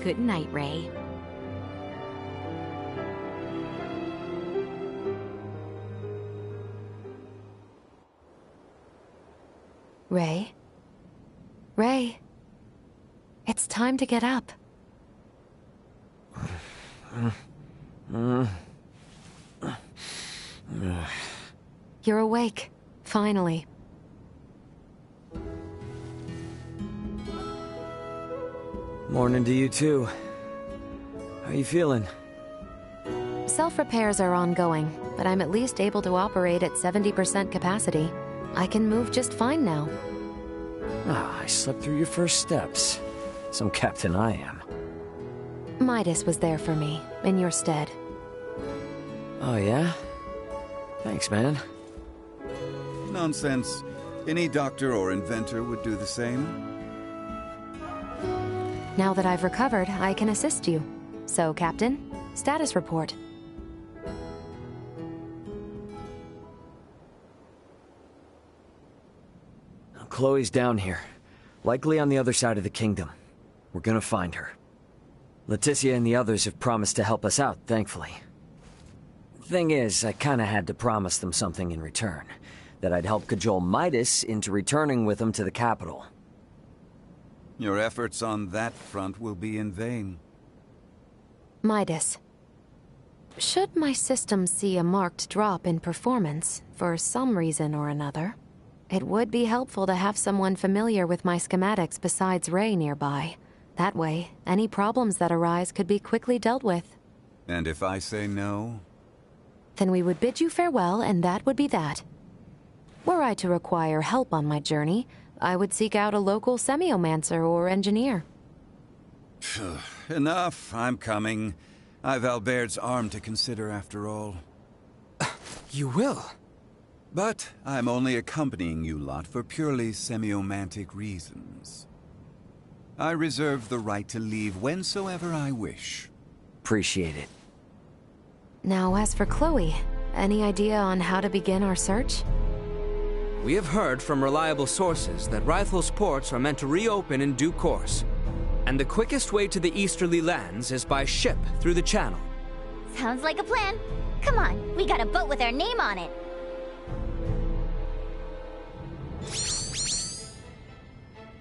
Good night, Ray. Ray? Ray? It's time to get up. You're awake, finally. Morning to you too. How you feeling? Self-repairs are ongoing, but I'm at least able to operate at 70% capacity. I can move just fine now. I slept through your first steps. Some captain I am. Midas was there for me, in your stead. Oh yeah? Thanks, man. Nonsense. Any doctor or inventor would do the same. Now that I've recovered, I can assist you. So, Captain, status report. Chloe's down here. Likely on the other side of the kingdom. We're gonna find her. Leticia and the others have promised to help us out, thankfully. Thing is, I kinda had to promise them something in return. That I'd help cajole Midas into returning with them to the capital. Your efforts on that front will be in vain. Midas. Should my system see a marked drop in performance, for some reason or another, it would be helpful to have someone familiar with my schematics besides Ray nearby. That way, any problems that arise could be quickly dealt with. And if I say no? Then we would bid you farewell, and that would be that. Were I to require help on my journey, I would seek out a local semiomancer or engineer. Enough, I'm coming. I've Albert's arm to consider after all. You will? But I'm only accompanying you lot for purely semiomantic reasons. I reserve the right to leave whensoever I wish. Appreciate it. Now, as for Chloe, any idea on how to begin our search? We have heard from reliable sources that Rythel's ports are meant to reopen in due course. And the quickest way to the easterly lands is by ship through the channel. Sounds like a plan. Come on, we got a boat with our name on it.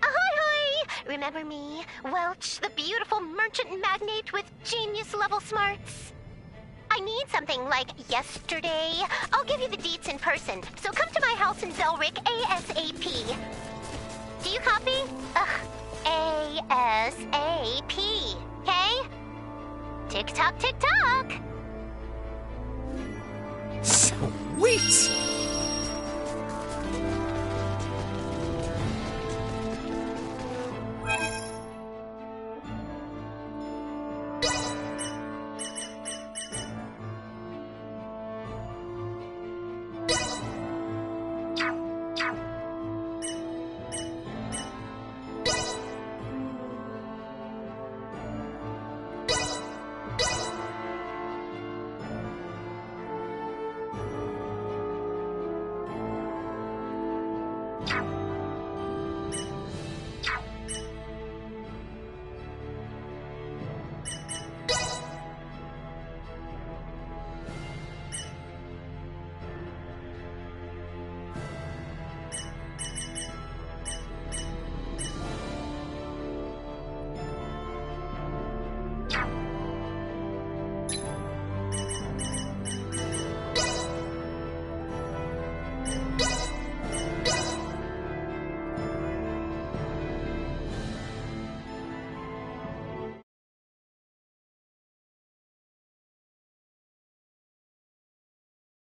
Ahoy! Remember me, Welch, the beautiful merchant magnate with genius-level smarts? I need something like yesterday. I'll give you the deets in person, so come to my house in Zelric ASAP. Do you copy? ASAP, okay? Tick-tock, tick-tock!